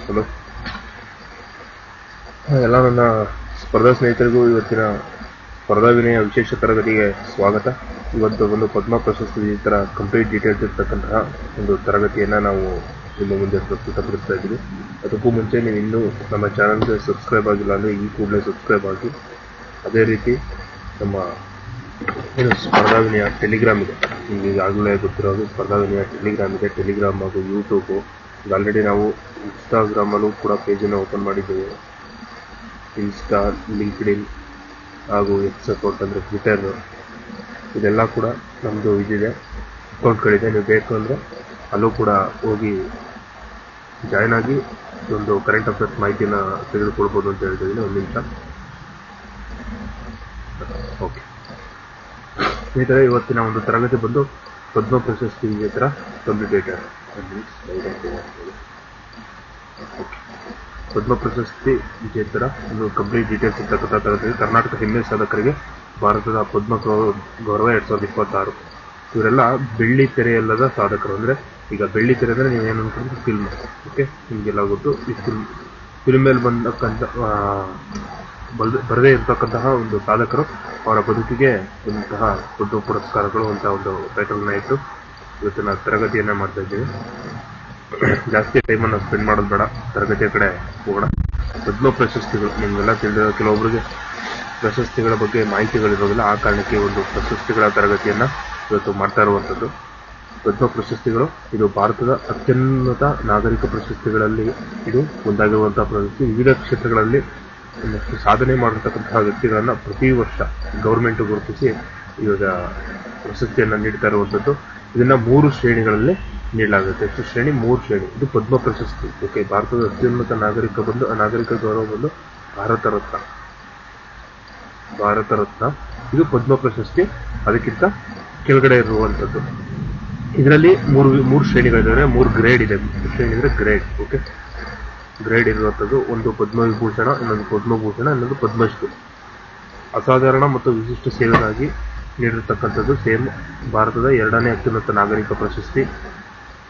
Hello, ಎಲ್ಲ ನನ್ನ ಸ್ಪರ್ಧಾ ಸ್ನೇಹಿತರಿಗೂ ಇವತ್ತಿನ ಸ್ಪರ್ಧಾ ವಿನಯ ವಿಶೇಷ ತರಗತಿಗೆ ಸ್ವಾಗತ. ಇವತ್ತು ಒಂದು ಪದ್ಮ ಪ್ರಶಸ್ತಿ ಈ ಥರ ಕಂಪ್ಲೀಟ್ ಡೀಟೇಲ್ಸ್ ಇರ್ತಕ್ಕಂತಹ ಒಂದು ತರಗತಿಯನ್ನು ನಾವು ನಿಮ್ಮ ಮುಂದೆ ಪ್ರಸ್ತುತಪಡಿಸ್ತಾ ಇದ್ದೀವಿ. ಅದಕ್ಕೂ ಮುಂಚೆ ನೀವು ಇನ್ನೂ ನಮ್ಮ ಚಾನಲ್ಗೆ ಸಬ್ಸ್ಕ್ರೈಬ್ ಆಗಿಲ್ಲ ಅಂದರೆ ಈ ಕೂಡಲೇ ಸಬ್ಸ್ಕ್ರೈಬ್ ಆಗಿ, ಅದೇ ರೀತಿ ನಮ್ಮ ಏನು ಸ್ಪರ್ಧಾ ವಿನಯ ಟೆಲಿಗ್ರಾಮ್ ಇದೆ, ನಿಮಗೆ ಈಗಾಗಲೇ ಗೊತ್ತಿರೋದು ಸ್ಪರ್ಧಾ ವಿನಯ ಟೆಲಿಗ್ರಾಮ್ ಇದೆ. ಟೆಲಿಗ್ರಾಮ್ ಹಾಗೂ ಯೂಟ್ಯೂಬು, ಈಗ ಆಲ್ರೆಡಿ ನಾವು ಇನ್ಸ್ಟಾಗ್ರಾಮಲ್ಲೂ ಕೂಡ ಪೇಜನ್ನು ಓಪನ್ ಮಾಡಿದ್ದೇವೆ. ಇನ್ಸ್ಟಾ, ಲಿಂಕ್ಡ್ಇನ್ ಹಾಗೂ ಎಕ್ಸ್ ಅಕೌಂಟ್ ಅಂದರೆ ಟ್ವಿಟರ್, ಇದೆಲ್ಲ ಕೂಡ ನಮ್ಮದು ಇದಿದೆ, ಅಕೌಂಟ್ಗಳಿದೆ. ನೀವು ಬೇಕು ಅಂದರೆ ಅಲ್ಲೂ ಕೂಡ ಹೋಗಿ ಜಾಯ್ನ್ ಆಗಿ ಒಂದು ಕರೆಂಟ್ ಅಫೇರ್ಸ್ ಮಾಹಿತಿನ ತೆಗೆದುಕೊಳ್ಬೋದು ಅಂತ ಹೇಳ್ತಿದ್ದೀನಿ. ಒಂದು ನಿಮಿಷ. ಓಕೆ ಸ್ನೇಹಿತರೆ, ಇವತ್ತಿನ ಒಂದು ತರಗತಿ ಬಂದು ಪದ್ಮ ಪ್ರಶಸ್ತಿ ಹತ್ರ ಕಂಪ್ಲೀಟೆಡ್. ಪದ್ಮ ಪ್ರಶಸ್ತಿ ವಿಜೇತರ ಒಂದು ಕಂಪ್ಲೀಟ್ ಡೀಟೇಲ್ಸ್ ಇರ್ತಕ್ಕಂಥ ತರಗತಿ. ಕರ್ನಾಟಕ ಹೆಮ್ಮೆ ಸಾಧಕರಿಗೆ ಭಾರತದ ಪದ್ಮ ಗೌರವ 2026. ಇವರೆಲ್ಲ ಬೆಳ್ಳಿ ತೆರೆಯಲ್ಲದ ಸಾಧಕರು. ಅಂದರೆ ಈಗ ಬೆಳ್ಳಿ ತೆರೆ ಅಂದರೆ ನೀವೇನು ಅನ್ಕೊಂಡ್ರೆ ಫಿಲ್ಮ್. ಓಕೆ, ನಿಮಗೆಲ್ಲ ಗೊತ್ತು. ಈ ಫಿಲ್ಮ್ ಮೇಲೆ ಬಂದಕ್ಕಂಥ ಬರದೇ ಇರ್ತಕ್ಕಂತಹ ಒಂದು ಸಾಧಕರು, ಅವರ ಬದುಕಿಗೆ ಇಂತಹ ಪದ್ಮ ಪುರಸ್ಕಾರಗಳು ಅಂತ ಒಂದು ಟೈಟಲ್ನ ಇಟ್ಟು ಇವತ್ತಿನ ತರಗತಿಯನ್ನು ಮಾಡ್ತಾ ಇದ್ದೀವಿ. ಜಾಸ್ತಿ ಟೈಮನ್ನು ಸ್ಪೆಂಡ್ ಮಾಡೋದು ಬೇಡ, ತರಗತಿಯ ಕಡೆ ಹೋಗೋಣ. ಪದ್ಮ ಪ್ರಶಸ್ತಿಗಳು ನಿಮಗೆಲ್ಲ ತಿಳಿದಿರೋ, ಕೆಲವೊಬ್ಬರಿಗೆ ಪ್ರಶಸ್ತಿಗಳ ಬಗ್ಗೆ ಮಾಹಿತಿಗಳಿರೋದಿಲ್ಲ. ಆ ಕಾರಣಕ್ಕೆ ಒಂದು ಪ್ರಶಸ್ತಿಗಳ ತರಗತಿಯನ್ನು ಇವತ್ತು ಮಾಡ್ತಾ ಇರುವಂಥದ್ದು. ಪದ್ಮ ಪ್ರಶಸ್ತಿಗಳು ಇದು ಭಾರತದ ಅತ್ಯುನ್ನತ ನಾಗರಿಕ ಪ್ರಶಸ್ತಿಗಳಲ್ಲಿ ಇದು ಒಂದಾಗಿರುವಂತಹ ಪ್ರಶಸ್ತಿ. ವಿವಿಧ ಕ್ಷೇತ್ರಗಳಲ್ಲಿ ಸಾಧನೆ ಮಾಡಿರ್ತಕ್ಕಂತಹ ವ್ಯಕ್ತಿಗಳನ್ನು ಪ್ರತಿ ವರ್ಷ ಗೌರ್ಮೆಂಟ್ ಗುರುತಿಸಿ ಇವಾಗ ಪ್ರಶಸ್ತಿಯನ್ನು ನೀಡ್ತಾ ಇರುವಂಥದ್ದು. ಇದನ್ನು 3 ಶ್ರೇಣಿಗಳಲ್ಲಿ ನೀಡಲಾಗುತ್ತೆ. ಎಷ್ಟು ಶ್ರೇಣಿ? 3 ಶ್ರೇಣಿ. ಇದು ಪದ್ಮ ಪ್ರಶಸ್ತಿ. ಓಕೆ, ಭಾರತದ ಅತ್ಯುನ್ನತ ನಾಗರಿಕ ಗೌರವ ಬಂದು ಭಾರತ ರತ್ನ. ಇದು ಪದ್ಮ ಪ್ರಶಸ್ತಿ, ಅದಕ್ಕಿಂತ ಕೆಳಗಡೆ ಇರುವಂಥದ್ದು. ಇದರಲ್ಲಿ ಮೂರು ಶ್ರೇಣಿಗಳಿದ್ದಾವೆ, 3 ಗ್ರೇಡ್ ಇದೆ. ಶ್ರೇಣಿ ಅಂದರೆ ಗ್ರೇಡ್. ಓಕೆ, ಗ್ರೇಡ್ ಇರುವಂಥದ್ದು. ಒಂದು ಪದ್ಮವಿಭೂಷಣ, ಇನ್ನೊಂದು ಪದ್ಮಭೂಷಣ, ಇನ್ನೊಂದು ಪದ್ಮಶ್ರೀ. ಅಸಾಧಾರಣ ಮತ್ತು ವಿಶಿಷ್ಟ ಸೇವೆಗಾಗಿ ನೀಡಿರ್ತಕ್ಕಂಥದ್ದು ಸೇಮ್ ಭಾರತದ 2ನೇ ಅತ್ಯುನ್ನತ ನಾಗರಿಕ ಪ್ರಶಸ್ತಿ.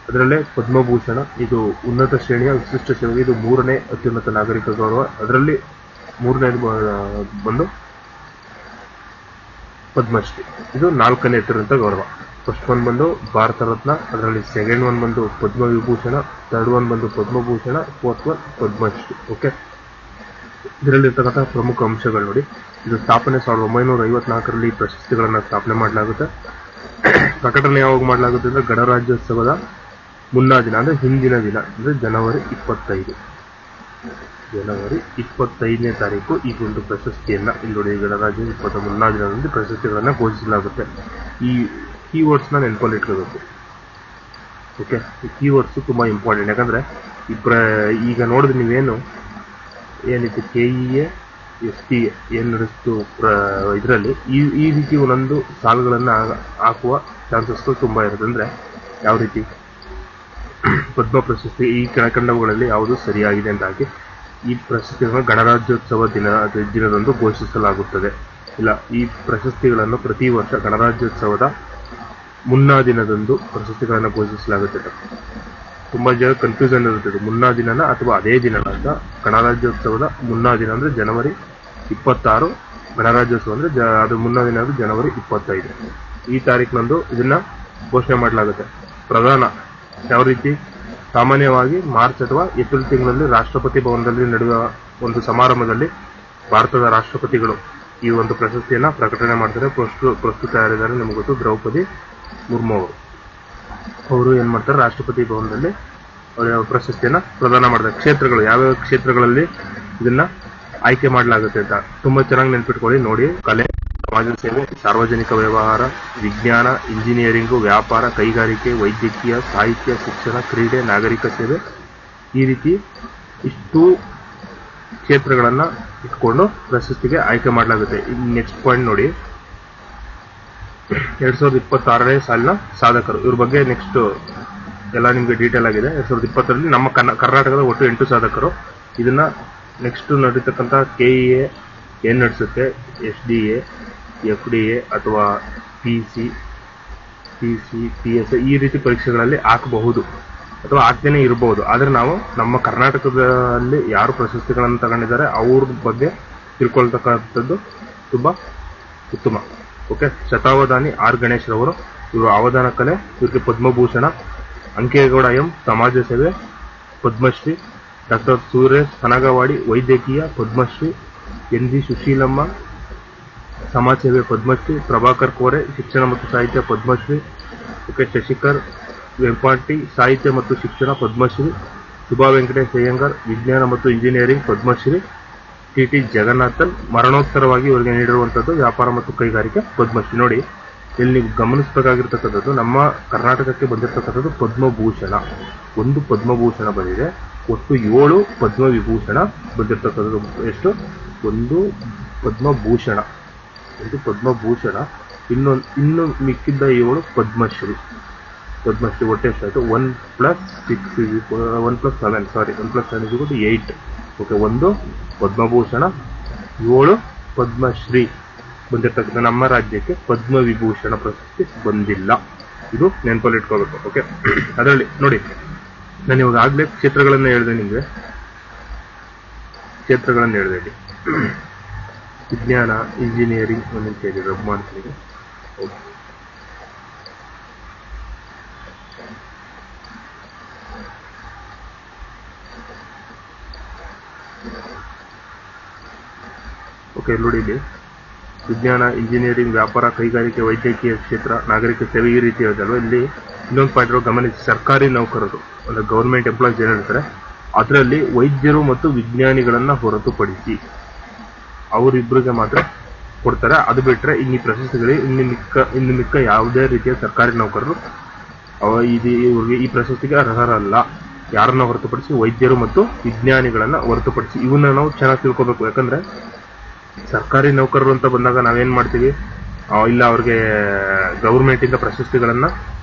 ಅದರಲ್ಲೇ ಪದ್ಮಭೂಷಣ ಇದು ಉನ್ನತ ಶ್ರೇಣಿಯ ವಿಶಿಷ್ಟ ಸೇವೆಗೆ, ಇದು 3ನೇ ಅತ್ಯುನ್ನತ ನಾಗರಿಕ ಗೌರವ. ಅದರಲ್ಲಿ 3ನೇದು ಬಂದು ಪದ್ಮಶ್ರೀ, ಇದು 4ನೇ ಅತ್ಯುನ್ನತ ಗೌರವ. ಫಸ್ಟ್ ಒನ್ ಬಂದು ಭಾರತ ರತ್ನ, ಅದರಲ್ಲಿ ಸೆಕೆಂಡ್ ಒನ್ ಬಂದು ಪದ್ಮವಿಭೂಷಣ, ಥರ್ಡ್ ಒನ್ ಬಂದು Padma Bhushan, fourth one Padma Shri. Okay, ಇದರಲ್ಲಿರ್ತಕ್ಕಂಥ ಪ್ರಮುಖ ಅಂಶಗಳು ನೋಡಿ. ಇದು ಸ್ಥಾಪನೆ 1954ರಲ್ಲಿ ಈ ಪ್ರಶಸ್ತಿಗಳನ್ನು ಸ್ಥಾಪನೆ ಮಾಡಲಾಗುತ್ತೆ. ಪ್ರಕಟಣೆ ಯಾವಾಗ ಮಾಡಲಾಗುತ್ತೆ ಅಂದರೆ ಗಣರಾಜ್ಯೋತ್ಸವದ ಮುನ್ನಾ ದಿನ, ಅಂದರೆ ಹಿಂದಿನ ದಿನ, ಅಂದರೆ ಜನವರಿ 25ನೇ ತಾರೀಕು ಈ ಒಂದು ಪ್ರಶಸ್ತಿಯನ್ನು ಇಲ್ಲಿ ನೋಡಿ, ಗಣರಾಜ್ಯೋತ್ಸವದ ಮುನ್ನಾ ದಿನದಂದು ಪ್ರಶಸ್ತಿಗಳನ್ನು ಘೋಷಿಸಲಾಗುತ್ತೆ. ಈ ಕೀವರ್ಡ್ಸ್ನ ನೆನಪಲ್ಲಿ ಇಟ್ಕೋಬೇಕು. ಓಕೆ, ಈ ಕೀವರ್ಡ್ಸು ತುಂಬ ಇಂಪಾರ್ಟೆಂಟ್. ಯಾಕಂದರೆ ಈಗ ನೋಡಿದ್ರೆ ನೀವೇನು ಏನಿತ್ತು KEA STA ಏನು ನಡೆಸ್ತು ಇದರಲ್ಲಿ ಈ ರೀತಿ ಒಂದೊಂದು ಸಾಲುಗಳನ್ನು ಹಾಕುವ ಚಾನ್ಸಸ್ಗಳು ತುಂಬ ಇರುತ್ತೆ. ಅಂದರೆ ಯಾವ ರೀತಿ ಪದ್ಮ ಪ್ರಶಸ್ತಿ ಈ ಕೆಳಕಂಡವುಗಳಲ್ಲಿ ಯಾವುದು ಸರಿಯಾಗಿದೆ ಅಂತ ಹಾಕಿ ಈ ಪ್ರಶಸ್ತಿಗಳನ್ನು ಗಣರಾಜ್ಯೋತ್ಸವ ದಿನದಂದು ಘೋಷಿಸಲಾಗುತ್ತದೆ. ಇಲ್ಲ, ಈ ಪ್ರಶಸ್ತಿಗಳನ್ನು ಪ್ರತಿ ವರ್ಷ ಗಣರಾಜ್ಯೋತ್ಸವದ ಮುನ್ನಾ ದಿನದಂದು ಪ್ರಶಸ್ತಿಗಳನ್ನು ಘೋಷಿಸಲಾಗುತ್ತದೆ. ತುಂಬ ಜನ ಕನ್ಫ್ಯೂಷನ್ ಇರುತ್ತದೆ, ಮುನ್ನಾ ದಿನನ ಅಥವಾ ಅದೇ ದಿನನ ಅಂತ. ಗಣರಾಜ್ಯೋತ್ಸವದ ಮುನ್ನಾ ದಿನ ಅಂದರೆ ಜನವರಿ 26, ಗಣರಾಜ್ಯೋತ್ಸವ ಅಂದರೆ ಅದು ಮುನ್ನಾ ದಿನ ಅಂದರೆ ಜನವರಿ 25. ಈ ತಾರೀಕಿನಂದು ಇದನ್ನು ಘೋಷಣೆ ಮಾಡಲಾಗುತ್ತೆ. ಪ್ರಧಾನ ಯಾವ ರೀತಿ? ಸಾಮಾನ್ಯವಾಗಿ ಮಾರ್ಚ್ ಅಥವಾ ಏಪ್ರಿಲ್ ತಿಂಗಳಲ್ಲಿ ರಾಷ್ಟ್ರಪತಿ ಭವನದಲ್ಲಿ ನಡೆಯುವ ಒಂದು ಸಮಾರಂಭದಲ್ಲಿ ಭಾರತದ ರಾಷ್ಟ್ರಪತಿಗಳು ಈ ಒಂದು ಪ್ರಶಸ್ತಿಯನ್ನು ಪ್ರಕಟಣೆ ಮಾಡ್ತಾರೆ. ಪ್ರಸ್ತುತ ಯಾರಿದ್ದಾರೆ ನಿಮಗೆ ಗೊತ್ತು, ದ್ರೌಪದಿ ಮುರ್ಮು ಅವರು ಏನು ಮಾಡ್ತಾರೆ, ರಾಷ್ಟ್ರಪತಿ ಭವನದಲ್ಲಿ ಪ್ರಶಸ್ತಿಯನ್ನು ಪ್ರದಾನ ಮಾಡ್ತಾರೆ. ಕ್ಷೇತ್ರಗಳು ಯಾವ್ಯಾವ ಕ್ಷೇತ್ರಗಳಲ್ಲಿ ಇದನ್ನ ಆಯ್ಕೆ ಮಾಡಲಾಗುತ್ತೆ ಅಂತ ತುಂಬ ಚೆನ್ನಾಗಿ ನೆನ್ಪಿಟ್ಕೊಳ್ಳಿ. ನೋಡಿ, ಕಲೆ, ಸಮಾಜ ಸೇವೆ, ಸಾರ್ವಜನಿಕ ವ್ಯವಹಾರ, ವಿಜ್ಞಾನ, ಇಂಜಿನಿಯರಿಂಗು, ವ್ಯಾಪಾರ, ಕೈಗಾರಿಕೆ, ವೈದ್ಯಕೀಯ, ಸಾಹಿತ್ಯ, ಶಿಕ್ಷಣ, ಕ್ರೀಡೆ, ನಾಗರಿಕ ಸೇವೆ, ಈ ರೀತಿ ಇಷ್ಟು ಕ್ಷೇತ್ರಗಳನ್ನು ಇಟ್ಕೊಂಡು ಪ್ರಶಸ್ತಿಗೆ ಆಯ್ಕೆ ಮಾಡಲಾಗುತ್ತೆ. ನೆಕ್ಸ್ಟ್ ಪಾಯಿಂಟ್ ನೋಡಿ, 2026ನೇ ಸಾಲಿನ ಸಾಧಕರು. ಇವ್ರ ಬಗ್ಗೆ ನೆಕ್ಸ್ಟ್ ಎಲ್ಲ ನಿಮಗೆ ಡೀಟೇಲ್ ಆಗಿದೆ. 2020ರಲ್ಲಿ ನಮ್ಮ ಕರ್ನಾಟಕದ ಒಟ್ಟು 8 ಸಾಧಕರು. ಇದನ್ನ ನೆಕ್ಸ್ಟ್ ನಡೀತಕ್ಕಂಥ KEA ಏನು ನಡೆಸುತ್ತೆ, SDA, FDA ಅಥವಾ PC, PSI ಈ ರೀತಿ ಪರೀಕ್ಷೆಗಳಲ್ಲಿ ಹಾಕಬಹುದು. ಅಥವಾ ಆಗ್ದೇನೆ ಇರಬಹುದು. ಆದ್ರೆ ನಾವು ನಮ್ಮ ಕರ್ನಾಟಕದಲ್ಲಿ ಯಾರು ಪ್ರಶಸ್ತಿಗಳನ್ನು ತಗೊಂಡಿದ್ದಾರೆ ಅವ್ರ ಬಗ್ಗೆ ತಿಳ್ಕೊಳ್ತಕ್ಕಂಥದ್ದು ತುಂಬಾ ಉತ್ತಮ. ಓಕೆ, ಶತಾವಧಾನಿ ಆರ್ ಗಣೇಶ್ ರವರು, ಇವರು ಅವಧಾನ ಕಲೆ, ಇವರಿಗೆ ಪದ್ಮಭೂಷಣ. ಅಂಕೇಗೌಡ ಎಂ, ಸಮಾಜ ಸೇವೆ ಪದ್ಮಶ್ರೀ. ಡಾಕ್ಟರ್ ಸುರೇಶ್ ಹನಗವಾಡಿ, ವೈದ್ಯಕೀಯ ಪದ್ಮಶ್ರೀ. ಎನ್ ಜಿ ಸುಶೀಲಮ್ಮ, ಸಮಾಜ ಸೇವೆ ಪದ್ಮಶ್ರೀ. ಪ್ರಭಾಕರ್ ಕೋರೆ, ಶಿಕ್ಷಣ ಮತ್ತು ಸಾಹಿತ್ಯ ಪದ್ಮಶ್ರೀ. ಓಕೆ, ಶಶಿಕರ್ ವೆಂಪಾಟಿ, ಸಾಹಿತ್ಯ ಮತ್ತು ಶಿಕ್ಷಣ ಪದ್ಮಶ್ರೀ. ಶುಭಾ ವೆಂಕಟೇಶ್ ಅಯ್ಯಂಗಾರ್, ವಿಜ್ಞಾನ ಮತ್ತು engineering Padma Shri. T T Jagannathan, ಮರಣೋತ್ತರವಾಗಿ ಇವರಿಗೆ ನೀಡಿರುವಂಥದ್ದು ವ್ಯಾಪಾರ ಮತ್ತು ಕೈಗಾರಿಕೆ ಪದ್ಮಶ್ರೀ. ನೋಡಿ, ಇಲ್ಲಿ ನೀವು ಗಮನಿಸಬೇಕಾಗಿರ್ತಕ್ಕಂಥದ್ದು ನಮ್ಮ ಕರ್ನಾಟಕಕ್ಕೆ ಬಂದಿರತಕ್ಕಂಥದ್ದು ಪದ್ಮಭೂಷಣ. ಒಂದು ಪದ್ಮಭೂಷಣ ಬಂದಿದೆ, ಒಟ್ಟು 7 ಪದ್ಮವಿಭೂಷಣ ಬಂದಿರತಕ್ಕಂಥದ್ದು. ಎಷ್ಟು? ಒಂದು ಪದ್ಮಭೂಷಣ, ಇನ್ನು ಮಿಕ್ಕಿದ್ದ 7 ಪದ್ಮಶ್ರೀ. ಒಟ್ಟು ಎಷ್ಟಾಯಿತು? 1+7 8. ಓಕೆ, ಒಂದು ಪದ್ಮಭೂಷಣ, 7 ಪದ್ಮಶ್ರೀ ಬಂದಿರತಕ್ಕಂಥ ನಮ್ಮ ರಾಜ್ಯಕ್ಕೆ ಪದ್ಮವಿಭೂಷಣ ಪ್ರಶಸ್ತಿ ಬಂದಿಲ್ಲ. ಇದು ನೆನಪಲ್ಲಿ ಇಟ್ಕೋಬೇಕು. ಓಕೆ, ಅದರಲ್ಲಿ ನೋಡಿ, ನಾನು ಇವಾಗ ಆಗ್ಲೇ ಕ್ಷೇತ್ರಗಳನ್ನ ಹೇಳಿದೆ ನಿಮಗೆ. ಇಲ್ಲಿ ವಿಜ್ಞಾನ, ಇಂಜಿನಿಯರಿಂಗ್ ಅಂತ ಹೇಳಿ ರಬ್ ಮಾಡ್ತೀನಿ. ಓಕೆ, ನೋಡಿ ಇಲ್ಲಿ ವಿಜ್ಞಾನ, ಇಂಜಿನಿಯರಿಂಗ್, ವ್ಯಾಪಾರ, ಕೈಗಾರಿಕೆ, ವೈದ್ಯಕೀಯ ಕ್ಷೇತ್ರ, ನಾಗರಿಕ ಸೇವೆ, ಈ ರೀತಿ ಇರೋದಲ್ವ. ಇಲ್ಲಿ ಇನ್ನೊಂದು ಪಾಯಿಂಟ್ ಗಮನಿಸಿ, ಸರ್ಕಾರಿ ನೌಕರರು ಅಂದ್ರೆ ಗೌರ್ಮೆಂಟ್ ಎಂಪ್ಲಾಯೀಸ್ ಏನಿರ್ತಾರೆ ಅದರಲ್ಲಿ ವೈದ್ಯರು ಮತ್ತು ವಿಜ್ಞಾನಿಗಳನ್ನ ಹೊರತುಪಡಿಸಿ ಅವರಿಬ್ಬರಿಗೆ ಮಾತ್ರ ಕೊಡ್ತಾರೆ. ಅದು ಬಿಟ್ಟರೆ ಈ ಪ್ರಶಸ್ತಿಗಳಿಗೆ ಇನ್ನು ಮಿಕ್ಕ ಯಾವುದೇ ರೀತಿಯ ಸರ್ಕಾರಿ ನೌಕರರು ಇವ್ರಿಗೆ ಈ ಪ್ರಶಸ್ತಿಗೆ ಅರ್ಹರಲ್ಲ. ಯಾರನ್ನ ಹೊರತುಪಡಿಸಿ? ವೈದ್ಯರು ಮತ್ತು ವಿಜ್ಞಾನಿಗಳನ್ನ ಹೊರತುಪಡಿಸಿ. ಇವನ್ನ ನಾವು ಚೆನ್ನಾಗಿ ತಿಳ್ಕೊಬೇಕು. ಯಾಕಂದ್ರೆ ಸರ್ಕಾರಿ ನೌಕರರು ಅಂತ ಬಂದಾಗ ನಾವೇನ್ ಮಾಡ್ತೀವಿ, ಇಲ್ಲ ಅವ್ರಿಗೆ ಗೌರ್ಮೆಂಟ್ ಇಂದ ಪ್ರಶಸ್ತಿಗಳನ್ನ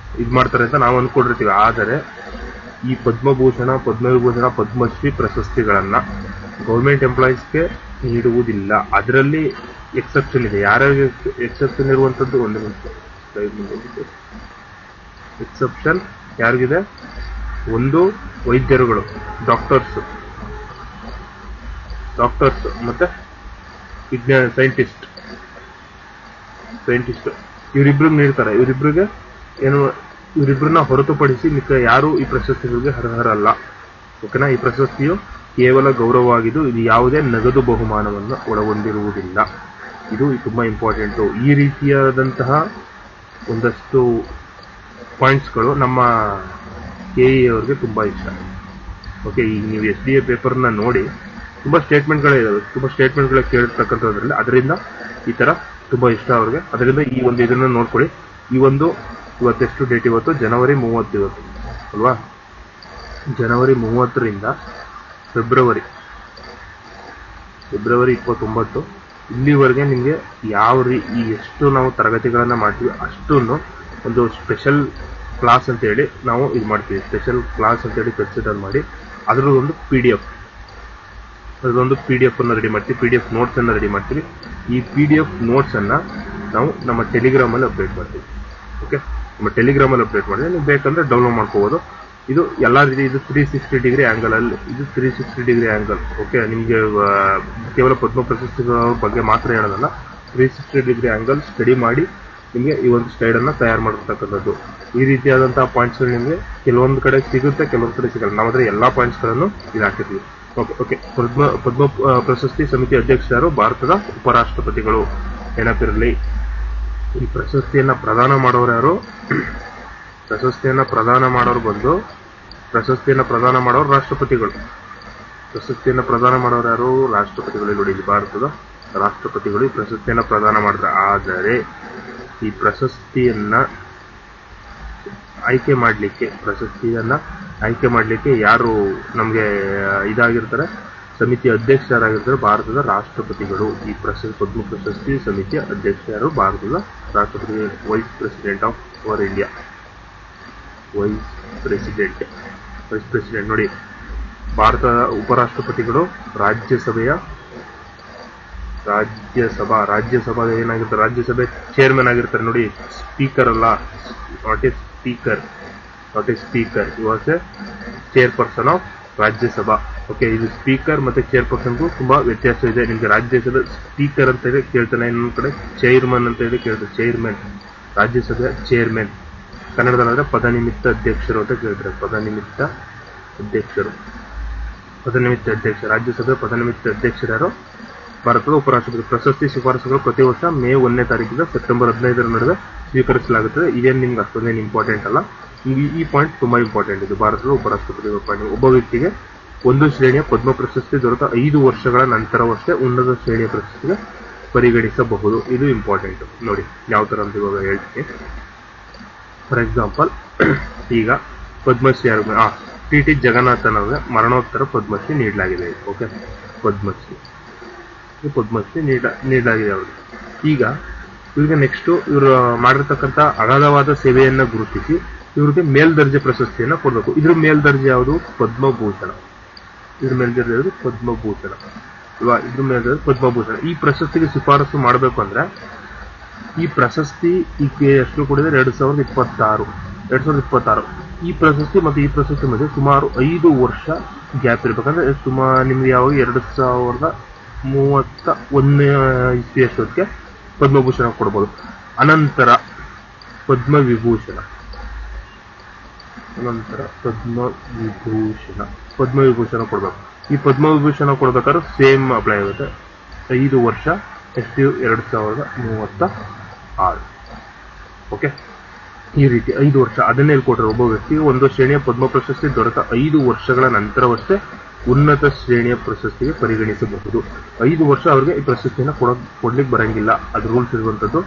ಮಾಡ್ತಾರೆ ಅಂತ ನಾವು ಅನ್ಕೊಂಡಿರ್ತೀವಿ. ಆದರೆ ಈ ಪದ್ಮಭೂಷಣ, ಪದ್ಮವಿಭೂಷಣ, ಪದ್ಮಶ್ರೀ ಪ್ರಶಸ್ತಿಗಳನ್ನ ಗೌರ್ಮೆಂಟ್ ಎಂಪ್ಲಾಯೀಸ್ಗೆ ನೀಡುವುದಿಲ್ಲ. ಅದರಲ್ಲಿ ಎಕ್ಸೆಪ್ಷನ್ ಇದೆ. ಯಾರ್ಯಾರಿಗೆ ಎಕ್ಸೆಪ್ಷನ್ ಇರುವಂತದ್ದು? ಒಂದು ನಿಮಿಷ, ಎಕ್ಸೆಪ್ಷನ್ ಯಾರಿಗಿದೆ? ಒಂದು ವೈದ್ಯರುಗಳು, ಡಾಕ್ಟರ್ಸ್ ಮತ್ತೆ ವಿಜ್ಞಾನ ಸೈಂಟಿಸ್ಟ್ ಇವರಿಬ್ರಿಗೆ ನೀಡ್ತಾರೆ. ಇವರಿಬ್ರನ್ನ ಹೊರತುಪಡಿಸಿ ಮಿಕ್ಕ ಯಾರು ಈ ಪ್ರಶಸ್ತಿಗಳಿಗೆ ಅರ್ಹರಲ್ಲ. ಓಕೆನಾ? ಈ ಪ್ರಶಸ್ತಿಯು ಕೇವಲ ಗೌರವವಾಗಿದ್ದು ಇದು ಯಾವುದೇ ನಗದು ಬಹುಮಾನವನ್ನು ಒಳಗೊಂಡಿರುವುದಿಲ್ಲ. ಇದು ತುಂಬಾ ಇಂಪಾರ್ಟೆಂಟು. ಈ ರೀತಿಯಾದಂತಹ ಒಂದಷ್ಟು ಪಾಯಿಂಟ್ಸ್ಗಳು ನಮ್ಮ KE ಅವ್ರಿಗೆ ತುಂಬಾ ಇಷ್ಟ. ಓಕೆ, ಈಗ ನೀವು SDA ಪೇಪರ್ನ ನೋಡಿ ತುಂಬಾ ಸ್ಟೇಟ್ಮೆಂಟ್ಗಳಿದಾವೆ, ಕೇಳಿರ್ತಕ್ಕಂಥದ್ರಲ್ಲಿ. ಅದರಿಂದ ಈ ತರ ತುಂಬಾ ಇಷ್ಟ ಅವ್ರಿಗೆ. ಅದರಿಂದ ಈ ಒಂದು ಇದನ್ನ ನೋಡ್ಕೊಳ್ಳಿ. ಇವತ್ತೆಷ್ಟು ಡೇಟ್? ಇವತ್ತು ಜನವರಿ 30 ಇವತ್ತು ಅಲ್ವಾ? ಜನವರಿ 30ರಿಂದ ಫೆಬ್ರವರಿ 29 ಇಲ್ಲಿವರೆಗೆ ನಿಮಗೆ ಎಷ್ಟು ನಾವು ತರಗತಿಗಳನ್ನ ಮಾಡ್ತೀವಿ ಅಷ್ಟನ್ನು ಒಂದು ಸ್ಪೆಷಲ್ ಕ್ಲಾಸ್ ಅಂತ ಹೇಳಿ ನಾವು ಇದು ಮಾಡ್ತೀವಿ. ಸ್ಪೆಷಲ್ ಕ್ಲಾಸ್ ಅಂತ ಹೇಳಿ ಕನ್ಸಿಡರ್ ಮಾಡಿ ಅದರದೊಂದು PDF ಅನ್ನು ರೆಡಿ ಮಾಡ್ತೀವಿ. PDF ನೋಟ್ಸ್ ಅನ್ನ ರೆಡಿ ಮಾಡ್ತೀವಿ. ಈ PDF ನೋಟ್ಸ್ ಅನ್ನ ನಾವು ನಮ್ಮ ಟೆಲಿಗ್ರಾಮ್ ಅಲ್ಲಿ ಅಪ್ಡೇಟ್ ಮಾಡ್ತೀವಿ. ಓಕೆ, ನಮ್ಮ ಟೆಲಿಗ್ರಾಮ್ ಅಲ್ಲಿ ಅಪ್ಡೇಟ್ ಮಾಡಿದ್ರೆ ನೀವು ಬೇಕಂದ್ರೆ ಡೌನ್ಲೋಡ್ ಮಾಡ್ಕೋಬಹುದು. ಇದು ಎಲ್ಲಾ ರೀತಿ ಇದು 360 ಡಿಗ್ರಿ ಆಂಗಲ್ ಅಲ್ಲಿ, ಇದು 360 ಡಿಗ್ರಿ ಆಂಗಲ್. ಓಕೆ, ನಿಮಗೆ ಕೇವಲ ಪದ್ಮ ಪ್ರಶಸ್ತಿಗಳ ಬಗ್ಗೆ ಮಾತ್ರ ಹೇಳೋದಲ್ಲ, 360 ಡಿಗ್ರಿ ಆಂಗಲ್ ಸ್ಟಡಿ ಮಾಡಿ ನಿಮಗೆ ಈ ಒಂದು ಸ್ಲೈಡ್ ಅನ್ನ ತಯಾರು ಮಾಡಿರ್ತಕ್ಕಂಥದ್ದು. ಈ ರೀತಿಯಾದಂತಹ ಪಾಯಿಂಟ್ಸ್ ನಿಮಗೆ ಕೆಲವೊಂದು ಕಡೆ ಸಿಗುತ್ತೆ, ಕೆಲವೊಂದು ಕಡೆ ಸಿಗಲ್ಲ. ನಾವು ಅದರ ಎಲ್ಲಾ ಪಾಯಿಂಟ್ಸ್ ಗಳನ್ನು ಇಲ್ಲಿ ಹಾಕಿರ್ತೀವಿ. ಓಕೆ, ಪದ್ಮ ಪ್ರಶಸ್ತಿ ಸಮಿತಿ ಅಧ್ಯಕ್ಷರು ಭಾರತದ ಉಪರಾಷ್ಟ್ರಪತಿಗಳು. ನೆನಪಿರಲಿ, ಈ ಪ್ರಶಸ್ತಿಯನ್ನ ಪ್ರದಾನ ಮಾಡೋರು ಯಾರು? ಪ್ರಶಸ್ತಿಯನ್ನ ಪ್ರದಾನ ಮಾಡೋರು ರಾಷ್ಟ್ರಪತಿಗಳು. ರಾಷ್ಟ್ರಪತಿಗಳು. ನೋಡಿ, ಇಲ್ಲಿ ಭಾರತದ ರಾಷ್ಟ್ರಪತಿಗಳು ಈ ಪ್ರಶಸ್ತಿಯನ್ನ ಪ್ರದಾನ ಮಾಡಿದ್ರೆ. ಆದರೆ ಈ ಪ್ರಶಸ್ತಿಯನ್ನ ಆಯ್ಕೆ ಮಾಡ್ಲಿಕ್ಕೆ ಯಾರು ನಮ್ಗೆ ಇದಾಗಿರ್ತಾರೆ? ಸಮಿತಿ ಅಧ್ಯಕ್ಷರಾಗಿರ್ತಾರೆ ಭಾರತದ ರಾಷ್ಟ್ರಪತಿಗಳು. ಈ ಪದ್ಮ ಪ್ರಶಸ್ತಿ ಸಮಿತಿಯ ಅಧ್ಯಕ್ಷರು ಭಾರತದ ರಾಷ್ಟ್ರಪತಿ, vice president of our India. Vice president ನೋಡಿ, ಭಾರತದ ಉಪರಾಷ್ಟ್ರಪತಿಗಳು ರಾಜ್ಯಸಭಾ ಏನಾಗಿರ್ತಾರೆ? ರಾಜ್ಯಸಭೆ ಚೇರ್ಮನ್ ಆಗಿರ್ತಾರೆ. ನೋಡಿ, ಸ್ಪೀಕರ್ ಅಲ್ಲ, not A speaker, not A speaker. He was A chairperson of Rajya Sabha. Okay, ಇದು ಸ್ಪೀಕರ್ ಮತ್ತೆ ಚೇರ್ಪರ್ಸನ್ಗೂ ತುಂಬಾ ವ್ಯತ್ಯಾಸ ಇದೆ. ನಿಮ್ಗೆ ರಾಜ್ಯಸಭೆ ಸ್ಪೀಕರ್ ಅಂತ ಹೇಳಿ ಕೇಳ್ತಾನೆ, ಇನ್ನೊಂದು ಕಡೆ ಚೇರ್ಮನ್ ಅಂತ ಹೇಳಿ ಕೇಳ್ತಾರೆ. ಚೇರ್ಮನ್, ರಾಜ್ಯಸಭೆಯ ಚೇರ್ಮನ್. ಕನ್ನಡದಲ್ಲಾದ್ರೆ ಪದನಿಮಿತ್ತ ಅಧ್ಯಕ್ಷರು ಅಂತ ಕೇಳ್ತಾರೆ. ಪದನಿಮಿತ್ತ ಅಧ್ಯಕ್ಷರು, ರಾಜ್ಯಸಭೆ ಪದನಿಮಿತ್ತ ಅಧ್ಯಕ್ಷರು ಭಾರತದ ಉಪರಾಷ್ಟ್ರಪತಿ. ಪ್ರಶಸ್ತಿ ಶಿಫಾರಸುಗಳು ಪ್ರತಿ ವರ್ಷ ಮೇ 1ನೇ ತಾರೀಕಿಂದ ಸೆಪ್ಟೆಂಬರ್ 15ರ ನಡುವೆ ಸ್ವೀಕರಿಸಲಾಗುತ್ತದೆ. ಇದೇನು ನಿಮ್ಗೆ ಅಷ್ಟೊಂದೇನು ಇಂಪಾರ್ಟೆಂಟ್ ಅಲ್ಲ. ಈ ಪಾಯಿಂಟ್ ತುಂಬಾ ಇಂಪಾರ್ಟೆಂಟ್ ಇದೆ. ಭಾರತದ ಉಪರಾಷ್ಟ್ರಪತಿ ಪಾಯಿಂಟ್. ಒಬ್ಬ ವ್ಯಕ್ತಿಗೆ ಒಂದು ಶ್ರೇಣಿಯ ಪದ್ಮ ಪ್ರಶಸ್ತಿ ದೊರೆತ 5 ವರ್ಷಗಳ ನಂತರವಷ್ಟೇ ಉನ್ನತ ಶ್ರೇಣಿಯ ಪ್ರಶಸ್ತಿಗೆ ಪರಿಗಣಿಸಬಹುದು. ಇದು ಇಂಪಾರ್ಟೆಂಟ್. ನೋಡಿ ಯಾವ ತರ ಅಂತ ಇವಾಗ ಹೇಳ್ತೀನಿ. ಫಾರ್ ಎಕ್ಸಾಂಪಲ್, ಈಗ ಪದ್ಮಶ್ರೀ ಟಿ ಜಗನ್ನಾಥನ್ ಅವರಿಗೆ ಮರಣೋತ್ತರ ಪದ್ಮಶ್ರೀ ನೀಡಲಾಗಿದೆ. ಓಕೆ, ಪದ್ಮಶ್ರೀ ನೀಡಲಾಗಿದೆ ಅವ್ರಿಗೆ. ಈಗ ಇವ್ರಿಗೆ ನೆಕ್ಸ್ಟ್ ಇವರು ಮಾಡಿರ್ತಕ್ಕಂಥ ಅಗಾಧವಾದ ಸೇವೆಯನ್ನ ಗುರುತಿಸಿ ಇವ್ರಿಗೆ ಮೇಲ್ದರ್ಜೆ ಪ್ರಶಸ್ತಿಯನ್ನ ಕೊಡಬೇಕು. ಇದ್ರ ಮೇಲ್ದರ್ಜೆ ಯಾವುದು? ಪದ್ಮಭೂಷಣ. ಇದ್ರ ಮೇಲ್ದರ್ಜೆ ಯಾವುದು? ಪದ್ಮಭೂಷಣ. ಇದ್ರ ಮೇಲ್ದರ್ಜೆ ಪದ್ಮಭೂಷಣ. ಈ ಪ್ರಶಸ್ತಿಗೆ ಶಿಫಾರಸು ಮಾಡಬೇಕು ಅಂದ್ರೆ ಈ ಪ್ರಶಸ್ತಿ ಎಷ್ಟು ಕೊಡಿದ್ರೆ 2026. ಈ ಪ್ರಶಸ್ತಿ ಮತ್ತೆ ಈ ಪ್ರಶಸ್ತಿ ಮಧ್ಯೆ ಸುಮಾರು 5 ವರ್ಷ ಗ್ಯಾಪ್ ಇರ್ಬೇಕಂದ್ರೆ ನಿಮ್ಗೆ ಯಾವಾಗ 2031 ಇಸ್ವಿಯಷ್ಟೊತ್ತಿಗೆ ಪದ್ಮಭೂಷಣ ಕೊಡ್ಬೋದು. ಅನಂತರ ಪದ್ಮವಿಭೂಷಣ ಕೊಡ್ಬೇಕು. ಈ ಪದ್ಮವಿಭೂಷಣ ಕೊಡ್ಬೇಕಾದ್ರೆ ಸೇಮ್ ಅಪ್ಲೈ ಆಗುತ್ತೆ. 5 ವರ್ಷ ಎಷ್ಟು? 2036. ಓಕೆ, ಈ ರೀತಿ 5 ವರ್ಷ ಅದನ್ನೇ ಕೊಟ್ಟರೆ ಒಬ್ಬ ವ್ಯಕ್ತಿಗೆ ಒಂದು ಶ್ರೇಣಿಯ ಪದ್ಮ ಪ್ರಶಸ್ತಿ ದೊರೆತ 5 ವರ್ಷಗಳ ನಂತರವಷ್ಟೇ ಉನ್ನತ ಶ್ರೇಣಿಯ ಪ್ರಶಸ್ತಿಗೆ ಪರಿಗಣಿಸಬಹುದು. 5 ವರ್ಷ ಅವ್ರಿಗೆ ಈ ಪ್ರಶಸ್ತಿಯನ್ನು ಕೊಡ್ಲಿಕ್ಕೆ ಬರಂಗಿಲ್ಲ. ಅದು ರೂಲ್ಸ್ ಇರುವಂತದ್ದು.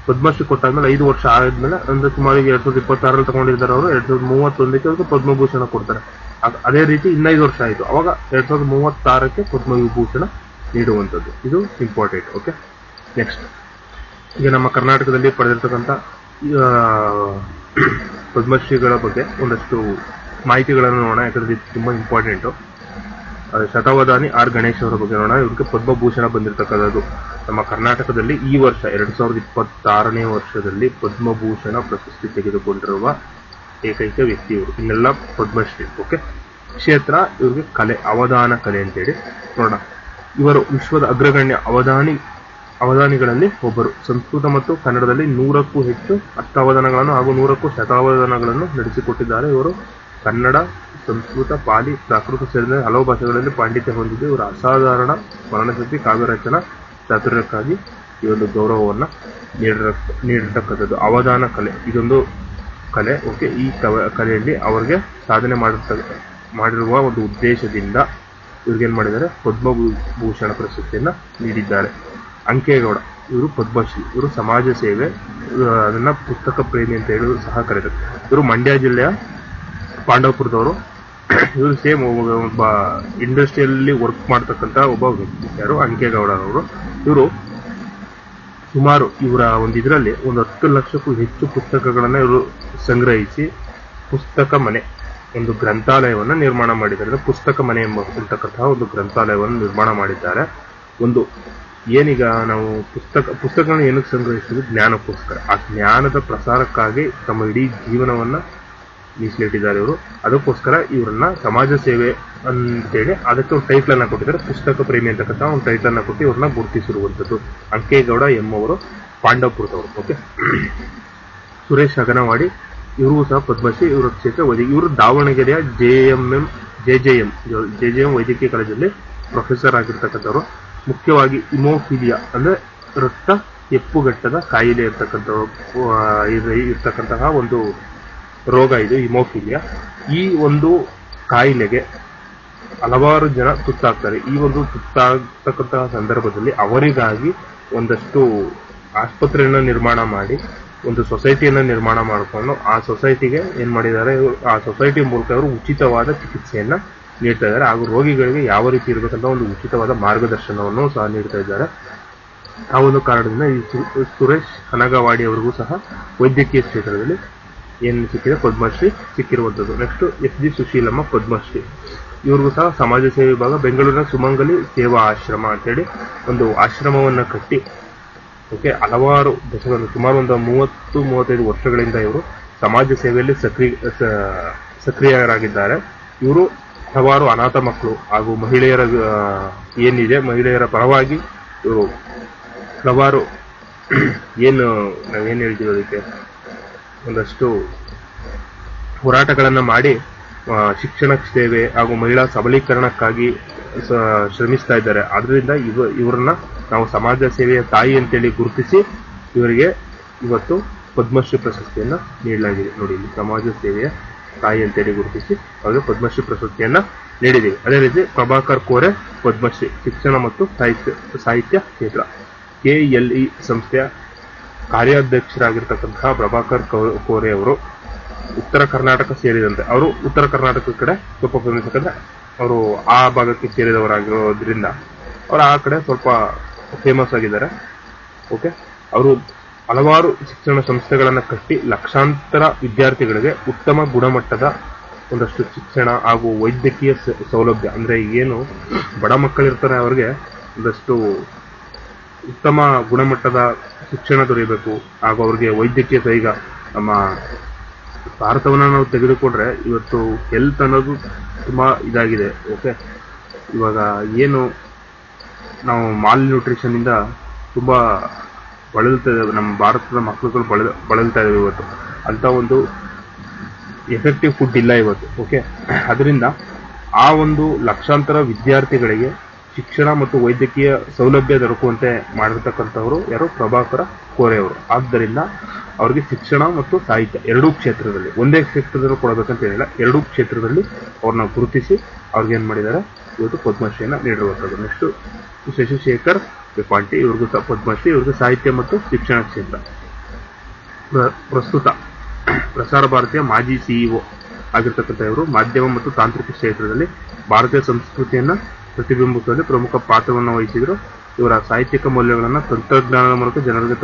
ಪದ್ಮಶ್ರೀ ಕೊಟ್ಟಾದ್ಮೇಲೆ 5 ವರ್ಷ ಆದ್ಮೇಲೆ ಅಂದ್ರೆ ಸುಮಾರು 2026 ತಗೊಂಡಿದ್ದಾರೆ ಅವರು. 2031ಕ್ಕೆ ಅವ್ರಿಗೆ ಪದ್ಮಭೂಷಣ ಕೊಡ್ತಾರೆ. ಅದೇ ರೀತಿ ಇನ್ನ 5 ವರ್ಷ ಆಯ್ತು, ಅವಾಗ 2036ಕ್ಕೆ ಪದ್ಮವಿಭೂಷಣ ನೀಡುವಂಥದ್ದು. ಇದು ಇಂಪಾರ್ಟೆಂಟ್. ಓಕೆ, ನೆಕ್ಸ್ಟ್ ಈಗ ನಮ್ಮ ಕರ್ನಾಟಕದಲ್ಲಿ ಪಡೆದಿರ್ತಕ್ಕಂಥ ಪದ್ಮಶ್ರೀಗಳ ಬಗ್ಗೆ ಒಂದಷ್ಟು ಮಾಹಿತಿಗಳನ್ನು ನೋಡೋಣ. ಯಾಕಂದ್ರೆ ಇದು ತುಂಬಾ ಇಂಪಾರ್ಟೆಂಟು. ಶತಾವಧಾನಿ ಆರ್ ಗಣೇಶ್ ಅವರ ಬಗ್ಗೆ ನೋಡೋಣ. ಇವ್ರಿಗೆ ಪದ್ಮಭೂಷಣ ಬಂದಿರತಕ್ಕಂಥದ್ದು ನಮ್ಮ ಕರ್ನಾಟಕದಲ್ಲಿ ಈ ವರ್ಷ 2026ನೇ ವರ್ಷದಲ್ಲಿ ಪದ್ಮಭೂಷಣ ಪ್ರಶಸ್ತಿ ತೆಗೆದುಕೊಂಡಿರುವ ಏಕೈಕ ವ್ಯಕ್ತಿ ಇವರು. ಇನ್ನೆಲ್ಲ ಪದ್ಮಶ್ರೀ. ಓಕೆ, ಕ್ಷೇತ್ರ ಇವ್ರಿಗೆ ಕಲೆ, ಅವಧಾನ ಕಲೆ ಅಂತೇಳಿ ನೋಡೋಣ. ಇವರು ವಿಶ್ವದ ಅಗ್ರಗಣ್ಯ ಅವಧಾನಿಗಳಲ್ಲಿ ಒಬ್ಬರು. ಸಂಸ್ಕೃತ ಮತ್ತು ಕನ್ನಡದಲ್ಲಿ 100ಕ್ಕೂ ಹೆಚ್ಚು ಅಷ್ಟಾವಧಾನಗಳನ್ನು ಹಾಗೂ 100ಕ್ಕೂ ಶತಾವಧಾನಗಳನ್ನು ನಡೆಸಿಕೊಟ್ಟಿದ್ದಾರೆ. ಇವರು ಕನ್ನಡ, ಸಂಸ್ಕೃತ, ಪಾಲಿ, ಪ್ರಾಕೃತ ಸೇರಿದಂತೆ ಹಲವು ಭಾಷೆಗಳಲ್ಲಿ ಪಾಂಡಿತ್ಯ ಹೊಂದಿದ್ದು ಇವರು ಅಸಾಧಾರಣ ವರ್ಣಶಕ್ತಿ, ಕಾವ್ಯರಚನಾ ಚಾತುರ್ಯಕ್ಕಾಗಿ ಈ ಒಂದು ಗೌರವವನ್ನ ನೀಡಿರತಕ್ಕಂಥದ್ದು. ಅವಧಾನ ಕಲೆ ಇದೊಂದು ಕಲೆ. ಓಕೆ, ಈ ಕಲೆಯಲ್ಲಿ ಅವರಿಗೆ ಸಾಧನೆ ಮಾಡಿರುವ ಒಂದು ಉದ್ದೇಶದಿಂದ ಇವ್ರಿಗೇನ್ ಮಾಡಿದ್ದಾರೆ? ಪದ್ಮಭೂಷಣ ಪ್ರಶಸ್ತಿಯನ್ನ ನೀಡಿದ್ದಾರೆ. ಅಂಕೇಗೌಡ ಇವರು ಪದ್ಮಶ್ರೀ. ಇವರು ಸಮಾಜ ಸೇವೆ, ಅದನ್ನ ಪುಸ್ತಕ ಪ್ರೇಮಿ ಅಂತ ಹೇಳಿ ಸಹ ಕರೀತಾರೆ. ಇವರು ಮಂಡ್ಯ ಜಿಲ್ಲೆಯ ಪಾಂಡವಪುರದವರು. ಇವರು ಸೇಮ್ ಒಬ್ಬ ಇಂಡಸ್ಟ್ರಿಯಲ್ಲಿ ವರ್ಕ್ ಮಾಡ್ತಕ್ಕಂಥ ಒಬ್ಬ ವ್ಯಕ್ತಿ. ಯಾರು? ಅಂಕೇಗೌಡ ಅವರು. ಇವರು ಸುಮಾರು ಇವರ ಒಂದು ಇದರಲ್ಲಿ 10 ಲಕ್ಷಕ್ಕೂ ಹೆಚ್ಚು ಪುಸ್ತಕಗಳನ್ನ ಇವರು ಸಂಗ್ರಹಿಸಿ ಪುಸ್ತಕ ಮನೆ, ಒಂದು ಗ್ರಂಥಾಲಯವನ್ನ ನಿರ್ಮಾಣ ಮಾಡಿದ್ದಾರೆ. ಪುಸ್ತಕ ಮನೆ ಎಂಬತಕ್ಕಂತಹ ಒಂದು ಗ್ರಂಥಾಲಯವನ್ನು ನಿರ್ಮಾಣ ಮಾಡಿದ್ದಾರೆ. ಒಂದು ಏನೀಗ ನಾವು ಪುಸ್ತಕಗಳನ್ನ ಏನಕ್ಕೆ ಸಂಗ್ರಹಿಸ್ತೀವಿ? ಜ್ಞಾನಕ್ಕೋಸ್ಕರ. ಆ ಜ್ಞಾನದ ಪ್ರಸಾರಕ್ಕಾಗಿ ತಮ್ಮ ಇಡೀ ಜೀವನವನ್ನ ಮೀಸಲಿಟ್ಟಿದ್ದಾರೆ ಇವರು. ಅದಕ್ಕೋಸ್ಕರ ಇವರನ್ನ ಸಮಾಜ ಸೇವೆ ಅಂತೇಳಿ ಅದಕ್ಕೆ ಒಂದು ಟೈಟ್ಲ್ ಅನ್ನ ಕೊಟ್ಟಿದ್ದಾರೆ. ಪುಸ್ತಕ ಪ್ರೇಮಿ ಅಂತಕ್ಕಂಥ ಒಂದು ಟೈಟ್ಲ್ ಅನ್ನ ಕೊಟ್ಟು ಇವ್ರನ್ನ ಗುರುತಿಸಿರುವಂತದ್ದು. ಅಂಕೇಗೌಡ ಎಂಬವರು ಪಾಂಡವಪುರದವರು. ಓಕೆ, ಸುರೇಶ್ ಅಗನವಾಡಿ ಇವರು ಸಹ ಪದ್ಮಶ್ರೀ. ಇವರ ಕ್ಷೇತ್ರ ವೈದ್ಯಕೀಯ. ಇವರು ದಾವಣಗೆರೆಯ ಜೆಜೆಎಂ ವೈದ್ಯಕೀಯ ಕಾಲೇಜಲ್ಲಿ ಪ್ರೊಫೆಸರ್ ಆಗಿರ್ತಕ್ಕಂಥವ್ರು. ಮುಖ್ಯವಾಗಿ ಇಮೋಫಿಲಿಯಾ ಅಂದ್ರೆ ರಕ್ತ ಹೆಪ್ಪುಗಟ್ಟದ ಕಾಯಿಲೆ ಇರ್ತಕ್ಕಂತಹ ಒಂದು ರೋಗ ಇದು ಹಿಮೋಫಿಲಿಯಾ. ಈ ಒಂದು ಕಾಯಿಲೆಗೆ ಹಲವಾರು ಜನ ತುತ್ತಾಗ್ತಾರೆ. ಈ ಒಂದು ತುತ್ತಾಗ್ತಕ್ಕಂತಹ ಸಂದರ್ಭದಲ್ಲಿ ಅವರಿಗಾಗಿ ಒಂದಷ್ಟು ಆಸ್ಪತ್ರೆಯನ್ನ ನಿರ್ಮಾಣ ಮಾಡಿ ಒಂದು ಸೊಸೈಟಿಯನ್ನ ನಿರ್ಮಾಣ ಮಾಡಿಕೊಂಡು ಆ ಸೊಸೈಟಿಗೆ ಏನ್ ಮಾಡಿದ್ದಾರೆ? ಆ ಸೊಸೈಟಿ ಮೂಲಕ ಅವರು ಉಚಿತವಾದ ಚಿಕಿತ್ಸೆಯನ್ನ ನೀಡ್ತಾ ಇದ್ದಾರೆ. ಹಾಗೂ ರೋಗಿಗಳಿಗೆ ಯಾವ ರೀತಿ ಇರಬೇಕಂತ ಒಂದು ಉಚಿತವಾದ ಮಾರ್ಗದರ್ಶನವನ್ನು ಸಹ ನೀಡ್ತಾ ಇದ್ದಾರೆ. ಆ ಒಂದು ಕಾರಣದಿಂದ ಈ ಸುರೇಶ್ ಅನಗವಾಡಿ ಅವರಿಗೂ ಸಹ ವೈದ್ಯಕೀಯ ಕ್ಷೇತ್ರದಲ್ಲಿ ಏನು ಸಿಕ್ಕಿದೆ? ಪದ್ಮಶ್ರೀ ಸಿಕ್ಕಿರುವಂಥದ್ದು. Next S G. ಸುಶೀಲಮ್ಮ ಪದ್ಮಶ್ರೀ. ಇವ್ರಿಗೂ ಸಹ ಸಮಾಜ ಸೇವೆ ವಿಭಾಗ ಬೆಂಗಳೂರಿನ ಸುಮಂಗಲಿ ಸೇವಾ ಆಶ್ರಮ ಅಂತೇಳಿ ಒಂದು ಆಶ್ರಮವನ್ನ ಕಟ್ಟಿ, ಓಕೆ, ಹಲವಾರು ದಶಕಗಳು ಸುಮಾರು ಒಂದು 30-35 ವರ್ಷಗಳಿಂದ ಇವರು ಸಮಾಜ ಸೇವೆಯಲ್ಲಿ ಸಕ್ರಿಯರಾಗಿದ್ದಾರೆ. ಇವರು ಹಲವಾರು ಅನಾಥ ಮಕ್ಕಳು ಹಾಗೂ ಮಹಿಳೆಯರ ಏನಿದೆ ಮಹಿಳೆಯರ ಪರವಾಗಿ ಇವರು ಹಲವಾರು ನಾವೇನು ಹೇಳ್ತೀವಿ ಅದಕ್ಕೆ ಒಂದಷ್ಟು ಹೋರಾಟಗಳನ್ನ ಮಾಡಿ ಶಿಕ್ಷಣ ಸೇವೆ ಹಾಗೂ ಮಹಿಳಾ ಸಬಲೀಕರಣಕ್ಕಾಗಿ ಶ್ರಮಿಸ್ತಾ ಇದ್ದಾರೆ. ಆದ್ರಿಂದ ಇವರನ್ನ ನಾವು ಸಮಾಜ ಸೇವೆಯ ತಾಯಿ ಅಂತೇಳಿ ಗುರುತಿಸಿ ಇವರಿಗೆ ಇವತ್ತು ಪದ್ಮಶ್ರೀ ಪ್ರಶಸ್ತಿಯನ್ನ ನೀಡಲಾಗಿದೆ. ನೋಡಿ, ಇಲ್ಲಿ ಸಮಾಜ ಸೇವೆಯ ತಾಯಿ ಅಂತೇಳಿ ಗುರುತಿಸಿ ಅವರಿಗೆ ಪದ್ಮಶ್ರೀ ಪ್ರಶಸ್ತಿಯನ್ನ ನೀಡಿದ್ದೀವಿ. ಅದೇ ರೀತಿ ಪ್ರಭಾಕರ್ ಕೋರೆ ಪದ್ಮಶ್ರೀ ಶಿಕ್ಷಣ ಮತ್ತು ಸಾಹಿತ್ಯ ಕ್ಷೇತ್ರ. KLE ಸಂಸ್ಥೆಯ ಕಾರ್ಯಾಧ್ಯಕ್ಷರಾಗಿರ್ತಕ್ಕಂತಹ ಪ್ರಭಾಕರ್ ಕೋರೆ ಅವರು ಉತ್ತರ ಕರ್ನಾಟಕ ಸೇರಿದಂತೆ, ಅವರು ಉತ್ತರ ಕರ್ನಾಟಕ ಕಡೆ ಸ್ವಲ್ಪ ಯಾಕಂದ್ರೆ ಅವರು ಆ ಭಾಗಕ್ಕೆ ಸೇರಿದವರಾಗಿರೋದ್ರಿಂದ ಅವರು ಆ ಕಡೆ ಸ್ವಲ್ಪ ಫೇಮಸ್ ಆಗಿದ್ದಾರೆ. ಓಕೆ, ಅವರು ಹಲವಾರು ಶಿಕ್ಷಣ ಸಂಸ್ಥೆಗಳನ್ನ ಕಟ್ಟಿ ಲಕ್ಷಾಂತರ ವಿದ್ಯಾರ್ಥಿಗಳಿಗೆ ಉತ್ತಮ ಗುಣಮಟ್ಟದ ಒಂದಷ್ಟು ಶಿಕ್ಷಣ ಹಾಗೂ ವೈದ್ಯಕೀಯ ಸೌಲಭ್ಯ, ಅಂದ್ರೆ ಏನು ಬಡ ಮಕ್ಕಳಿರ್ತಾರೆ ಅವ್ರಿಗೆ ಒಂದಷ್ಟು ಉತ್ತಮ ಗುಣಮಟ್ಟದ ಶಿಕ್ಷಣ ದೊರೆಯಬೇಕು ಹಾಗೂ ಅವ್ರಿಗೆ ವೈದ್ಯಕೀಯ ಈಗ ನಮ್ಮ ಭಾರತವನ್ನ ನಾವು ತೆಗೆದುಕೊಂಡ್ರೆ ಇವತ್ತು ಹೆಲ್ತ್ ಅನ್ನೋದು ತುಂಬಾ ಇದಾಗಿದೆ. ಓಕೆ, ಇವಾಗ ಏನು ನಾವು ಮಾಲ್ ನ್ಯೂಟ್ರಿಷನ್ ಇಂದ ತುಂಬಾ ಬಳಲ್ತಾ ಇದ್ದಾವೆ, ನಮ್ಮ ಭಾರತದ ಮಕ್ಕಳುಗಳು ಬಳಲ್ತಾ ಇದಾವೆ ಇವತ್ತು. ಅಂತ ಒಂದು ಎಫೆಕ್ಟಿವ್ ಫುಡ್ ಇಲ್ಲ ಇವತ್ತು. ಓಕೆ, ಅದರಿಂದ ಆ ಒಂದು ಲಕ್ಷಾಂತರ ವಿದ್ಯಾರ್ಥಿಗಳಿಗೆ ಶಿಕ್ಷಣ ಮತ್ತು ವೈದ್ಯಕೀಯ ಸೌಲಭ್ಯ ದೊರಕುವಂತೆ ಮಾಡಿರ್ತಕ್ಕಂಥವ್ರು ಯಾರು? ಪ್ರಭಾಕರ ಕೋರೆ ಅವರು. ಆದ್ದರಿಂದ ಅವ್ರಿಗೆ ಶಿಕ್ಷಣ ಮತ್ತು ಸಾಹಿತ್ಯ ಎರಡೂ ಕ್ಷೇತ್ರದಲ್ಲಿ, ಒಂದೇ ಕ್ಷೇತ್ರದಲ್ಲಿ ಕೊಡಬೇಕಂತ ಹೇಳಿಲ್ಲ, ಎರಡೂ ಕ್ಷೇತ್ರದಲ್ಲಿ ಅವ್ರನ್ನ ಗುರುತಿಸಿ ಅವ್ರಿಗೆ ಏನ್ ಮಾಡಿದ್ದಾರೆ, ಇವತ್ತು ಪದ್ಮಶ್ರೀಯನ್ನ ನೀಡಿರುವಂಥದ್ದು. ನೆಕ್ಸ್ಟ್ ಶಶಿಶೇಖರ್ ವೆಂಪತಿ, ಇವ್ರಿಗೂ ಪದ್ಮಶ್ರೀ, ಇವ್ರಿಗೆ ಸಾಹಿತ್ಯ ಮತ್ತು ಶಿಕ್ಷಣ ಕ್ಷೇತ್ರ. ಪ್ರಸ್ತುತ ಪ್ರಸಾರ ಭಾರತಿಯ ಮಾಜಿ ಸಿಇಒ ಆಗಿರ್ತಕ್ಕಂಥ ಇವರು ಮಾಧ್ಯಮ ಮತ್ತು ತಾಂತ್ರಿಕ ಕ್ಷೇತ್ರದಲ್ಲಿ ಭಾರತೀಯ ಸಂಸ್ಕೃತಿಯನ್ನ ಪ್ರತಿಬಿಂಬಿಸುವಲ್ಲಿ ಪ್ರಮುಖ ಪಾತ್ರವನ್ನು ವಹಿಸಿದ್ರು. ಇವರ ಸಾಹಿತ್ಯಿಕ ಮೌಲ್ಯಗಳನ್ನ ತಂತ್ರಜ್ಞಾನದ ಮೂಲಕ ಜನರಿಗೆ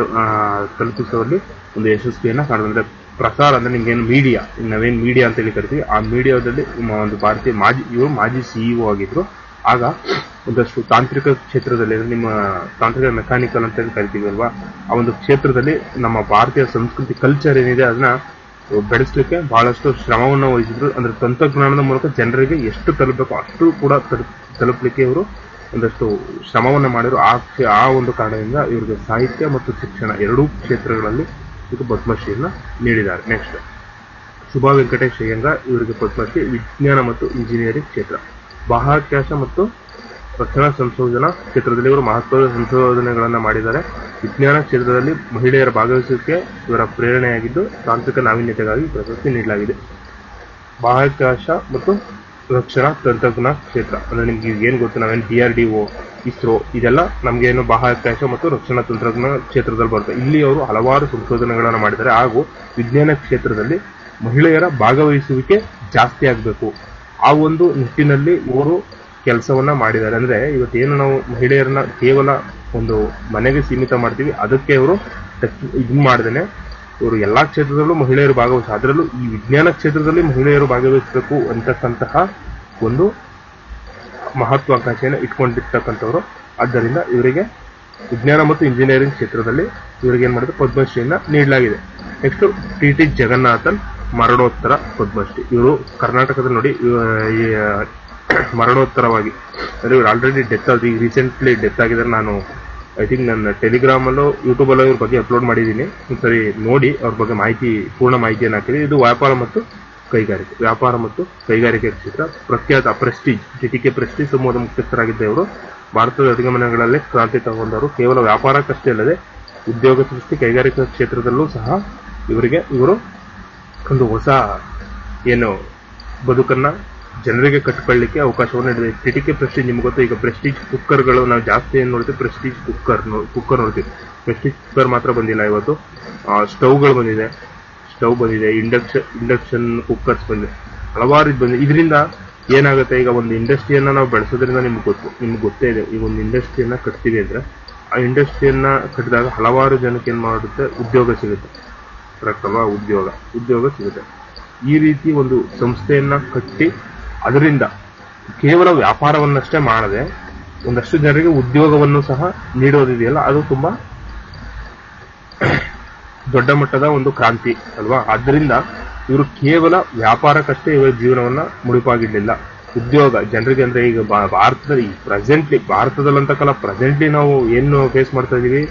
ತಲುಪಿಸುವಲ್ಲಿ ಒಂದು ಯಶಸ್ವಿಯನ್ನ ಕಾಣಿದ್ರೆ. ಪ್ರಸಾರ ಅಂದ್ರೆ ನಿಮ್ಗೇನು ಮೀಡಿಯಾ, ನಾವೇನು ಮೀಡಿಯಾ ಅಂತ ಹೇಳಿ ಕರಿತೀವಿ, ಆ ಮೀಡಿಯಾದಲ್ಲಿ ಒಂದು ಭಾರತೀಯ ಇವರು ಮಾಜಿ ಸಿಇಒ ಆಗಿದ್ರು. ಆಗ ಒಂದಷ್ಟು ತಾಂತ್ರಿಕ ಕ್ಷೇತ್ರದಲ್ಲಿ, ನಿಮ್ಮ ತಾಂತ್ರಿಕ ಮೆಕ್ಯಾನಿಕಲ್ ಅಂತ ಹೇಳಿ ಕರಿತೀವಿ ಅಲ್ವಾ, ಆ ಒಂದು ಕ್ಷೇತ್ರದಲ್ಲಿ ನಮ್ಮ ಭಾರತೀಯ ಸಂಸ್ಕೃತಿ ಕಲ್ಚರ್ ಏನಿದೆ ಅದನ್ನ ಬೆಳೆಸಲಿಕ್ಕೆ ಬಹಳಷ್ಟು ಶ್ರಮವನ್ನು ವಹಿಸಿದ್ರು. ಅಂದ್ರೆ ತಂತ್ರಜ್ಞಾನದ ಮೂಲಕ ಜನರಿಗೆ ಎಷ್ಟು ತಲುಪಬೇಕು ಅಷ್ಟು ಕೂಡ ತಲುಪಲಿಕ್ಕೆ ಇವರು ಒಂದಷ್ಟು ಶ್ರಮವನ್ನು ಮಾಡಿದ್ರು. ಆ ಒಂದು ಕಾರಣದಿಂದ ಇವರಿಗೆ ಸಾಹಿತ್ಯ ಮತ್ತು ಶಿಕ್ಷಣ ಎರಡೂ ಕ್ಷೇತ್ರಗಳಲ್ಲಿ ಇದು ಪದ್ಮಶ್ರೀಯನ್ನ ನೀಡಿದ್ದಾರೆ. ನೆಕ್ಸ್ಟ್ ಶುಭಾ ವೆಂಕಟೇಶ್ ಅಯ್ಯಂಗಾರ್, ಇವರಿಗೆ ಪದ್ಮಶ್ರೀ ವಿಜ್ಞಾನ ಮತ್ತು ಇಂಜಿನಿಯರಿಂಗ್ ಕ್ಷೇತ್ರ. ಬಾಹ್ಯಾಕಾಶ ಮತ್ತು ರಕ್ಷಣಾ ಸಂಶೋಧನಾ ಕ್ಷೇತ್ರದಲ್ಲಿ ಇವರು ಮಹತ್ವದ ಸಂಶೋಧನೆಗಳನ್ನ ಮಾಡಿದ್ದಾರೆ. ವಿಜ್ಞಾನ ಕ್ಷೇತ್ರದಲ್ಲಿ ಮಹಿಳೆಯರ ಭಾಗವಹಿಸುವಿಕೆ ಇವರ ಪ್ರೇರಣೆಯಾಗಿದ್ದು ತಾಂತ್ರಿಕ ನಾವೀನ್ಯತೆಗಾಗಿ ಪ್ರಶಸ್ತಿ ನೀಡಲಾಗಿದೆ. ಬಾಹ್ಯಾಕಾಶ ಮತ್ತು ರಕ್ಷಣಾ ತಂತ್ರಜ್ಞಾನ ಕ್ಷೇತ್ರ ಅಂದ್ರೆ ನಿಮ್ಗೆ ಏನ್ ಗೊತ್ತು, ನಾವೇನು DRDO, ಇಸ್ರೋ ಇದೆಲ್ಲ ನಮ್ಗೆ ಏನು ಬಾಹ್ಯಾಕಾಶ ಮತ್ತು ರಕ್ಷಣಾ ತಂತ್ರಜ್ಞಾನ ಕ್ಷೇತ್ರದಲ್ಲಿ ಬರುತ್ತೆ. ಇಲ್ಲಿ ಅವರು ಹಲವಾರು ಸಂಶೋಧನೆಗಳನ್ನ ಮಾಡಿದ್ದಾರೆ. ಹಾಗೂ ವಿಜ್ಞಾನ ಕ್ಷೇತ್ರದಲ್ಲಿ ಮಹಿಳೆಯರ ಭಾಗವಹಿಸುವಿಕೆ ಜಾಸ್ತಿ ಆಗಬೇಕು, ಆ ಒಂದು ನಿಟ್ಟಿನಲ್ಲಿ ಇವರು ಕೆಲಸವನ್ನ ಮಾಡಿದ್ದಾರೆ. ಅಂದ್ರೆ ಇವತ್ತೇನು ನಾವು ಮಹಿಳೆಯರನ್ನ ಕೇವಲ ಒಂದು ಮನೆಗೆ ಸೀಮಿತ ಮಾಡ್ತೀವಿ, ಅದಕ್ಕೆ ಅವರು ಇದನ್ನ ಮಾಡ್ದೇನೆ ಇವರು ಎಲ್ಲಾ ಕ್ಷೇತ್ರದಲ್ಲೂ ಮಹಿಳೆಯರು ಭಾಗವಹಿಸ, ಅದರಲ್ಲೂ ಈ ವಿಜ್ಞಾನ ಕ್ಷೇತ್ರದಲ್ಲಿ ಮಹಿಳೆಯರು ಭಾಗವಹಿಸಬೇಕು ಅಂತಕ್ಕಂತಹ ಒಂದು ಮಹತ್ವಾಕಾಂಕ್ಷೆಯನ್ನು ಇಟ್ಕೊಂಡಿರ್ತಕ್ಕಂಥವ್ರು. ಆದ್ದರಿಂದ ಇವರಿಗೆ ವಿಜ್ಞಾನ ಮತ್ತು ಇಂಜಿನಿಯರಿಂಗ್ ಕ್ಷೇತ್ರದಲ್ಲಿ ಇವರಿಗೆ ಏನ್ ಮಾಡಿದ್ರೆ ಪದ್ಮಶ್ರೀಯನ್ನ ನೀಡಲಾಗಿದೆ. ನೆಕ್ಸ್ಟ್ TT ಜಗನ್ನಾಥನ್ ಮರಣೋತ್ತರ ಪದ್ಮಶ್ರೀ. ಇವರು ಕರ್ನಾಟಕದಲ್ಲಿ ನೋಡಿ ಮರಣೋತ್ತರವಾಗಿ ಅಂದ್ರೆ ಇವರು ಆಲ್ರೆಡಿ ಡೆತ್ ಆಗಿ ರೀಸೆಂಟ್ಲಿ ಡೆತ್ ಆಗಿದ್ದಾರೆ. ನಾನು ಐ ಥಿಂಕ್ ನನ್ನ ಟೆಲಿಗ್ರಾಮ್ ಅಲ್ಲೋ ಯೂಟ್ಯೂಬ್ ಅಲ್ಲೋ ಇವ್ರ ಬಗ್ಗೆ ಅಪ್ಲೋಡ್ ಮಾಡಿದ್ದೀನಿ, ಒಂದ್ಸರಿ ನೋಡಿ ಅವ್ರ ಬಗ್ಗೆ ಪೂರ್ಣ ಮಾಹಿತಿಯನ್ನು ಹಾಕಿದ್ದೀನಿ. ಇದು ವ್ಯಾಪಾರ ಮತ್ತು ಕೈಗಾರಿಕೆ ಕ್ಷೇತ್ರ. ಪ್ರಖ್ಯಾತ TTK ಪ್ರೆಸ್ಟೀಜ್ ಸಮೂಹದ ಮುಖ್ಯಸ್ಥರಾಗಿದ್ದ ಇವರು ಭಾರತದ ಅಧಿಗಮನಗಳಲ್ಲಿ ಕ್ರಾಂತಿ ತಗೊಂಡವರು. ಕೇವಲ ವ್ಯಾಪಾರಕ್ಕಷ್ಟೇ ಅಲ್ಲದೆ ಉದ್ಯೋಗ ಸೃಷ್ಟಿ, ಕೈಗಾರಿಕಾ ಕ್ಷೇತ್ರದಲ್ಲೂ ಸಹ ಇವರು ಒಂದು ಹೊಸ ಏನು ಬದುಕನ್ನ ಜನರಿಗೆ ಕಟ್ಕೊಳ್ಳಿಕ್ಕೆ ಅವಕಾಶವನ್ನು ನೀಡಿದೆ. TTK ಪ್ರೆಸ್ಟೀಜ್ ನಿಮ್ಗೆ ಗೊತ್ತು, ಈಗ ಪ್ರೆಸ್ಟೀಜ್ ಕುಕ್ಕರ್ಗಳು ನಾವು ಜಾಸ್ತಿ ಏನ್ ನೋಡ್ತೀವಿ, ಪ್ರೆಸ್ಟೀಜ್ ಕುಕ್ಕರ್ ನೋಡ್ತೀವಿ. ಪ್ರೆಸ್ಟೀಜ್ ಕುಕ್ಕರ್ ಮಾತ್ರ ಬಂದಿಲ್ಲ, ಇವತ್ತು ಸ್ಟವ್ಗಳು ಬಂದಿದೆ, ಇಂಡಕ್ಷನ್ ಕುಕ್ಕರ್ಸ್ ಬಂದಿದೆ, ಹಲವಾರು ಇದು ಬಂದಿದೆ. ಇದರಿಂದ ಏನಾಗುತ್ತೆ, ಈಗ ಒಂದು ಇಂಡಸ್ಟ್ರಿಯನ್ನ ನಾವು ಬೆಳೆಸೋದ್ರಿಂದ ನಿಮ್ಗೆ ಗೊತ್ತೇ ಇದೆ, ಈಗ ಒಂದು ಇಂಡಸ್ಟ್ರಿಯನ್ನ ಕಟ್ತೀವಿ ಅಂದ್ರೆ ಆ ಇಂಡಸ್ಟ್ರಿಯನ್ನ ಕಟ್ಟಿದಾಗ ಹಲವಾರು ಜನಕ್ಕೆ ಏನ್ ಮಾಡುತ್ತೆ, ಉದ್ಯೋಗ ಸಿಗುತ್ತೆ. ಕರೆಕ್ಟ್ ಅಲ್ವಾ? ಉದ್ಯೋಗ ಸಿಗುತ್ತೆ. ಈ ರೀತಿ ಒಂದು ಸಂಸ್ಥೆಯನ್ನ ಕಟ್ಟಿ ಅದರಿಂದ ಕೇವಲ ವ್ಯಾಪಾರವನ್ನಷ್ಟೇ ಮಾಡದೆ ಒಂದಷ್ಟು ಜನರಿಗೆ ಉದ್ಯೋಗವನ್ನು ಸಹ ನೀಡೋದಿದೆಯಲ್ಲ, ಅದು ತುಂಬಾ ದೊಡ್ಡ ಮಟ್ಟದ ಒಂದು ಕ್ರಾಂತಿ ಅಲ್ವಾ. ಆದ್ದರಿಂದ ಇವರು ಕೇವಲ ವ್ಯಾಪಾರಕ್ಕಷ್ಟೇ ಇವರ ಜೀವನವನ್ನ ಮುಡಿಪಾಗಿಡ್ಲಿಲ್ಲ. ಉದ್ಯೋಗ ಜನರಿಗೆ, ಅಂದ್ರೆ ಈಗ ಭಾರತದಲ್ಲಿ ಭಾರತದಲ್ಲಂತಕಲ್ಲ, ಪ್ರೆಸೆಂಟ್ಲಿ ನಾವು ಏನು ಫೇಸ್ ಮಾಡ್ತಾ ಇದೀವಿ,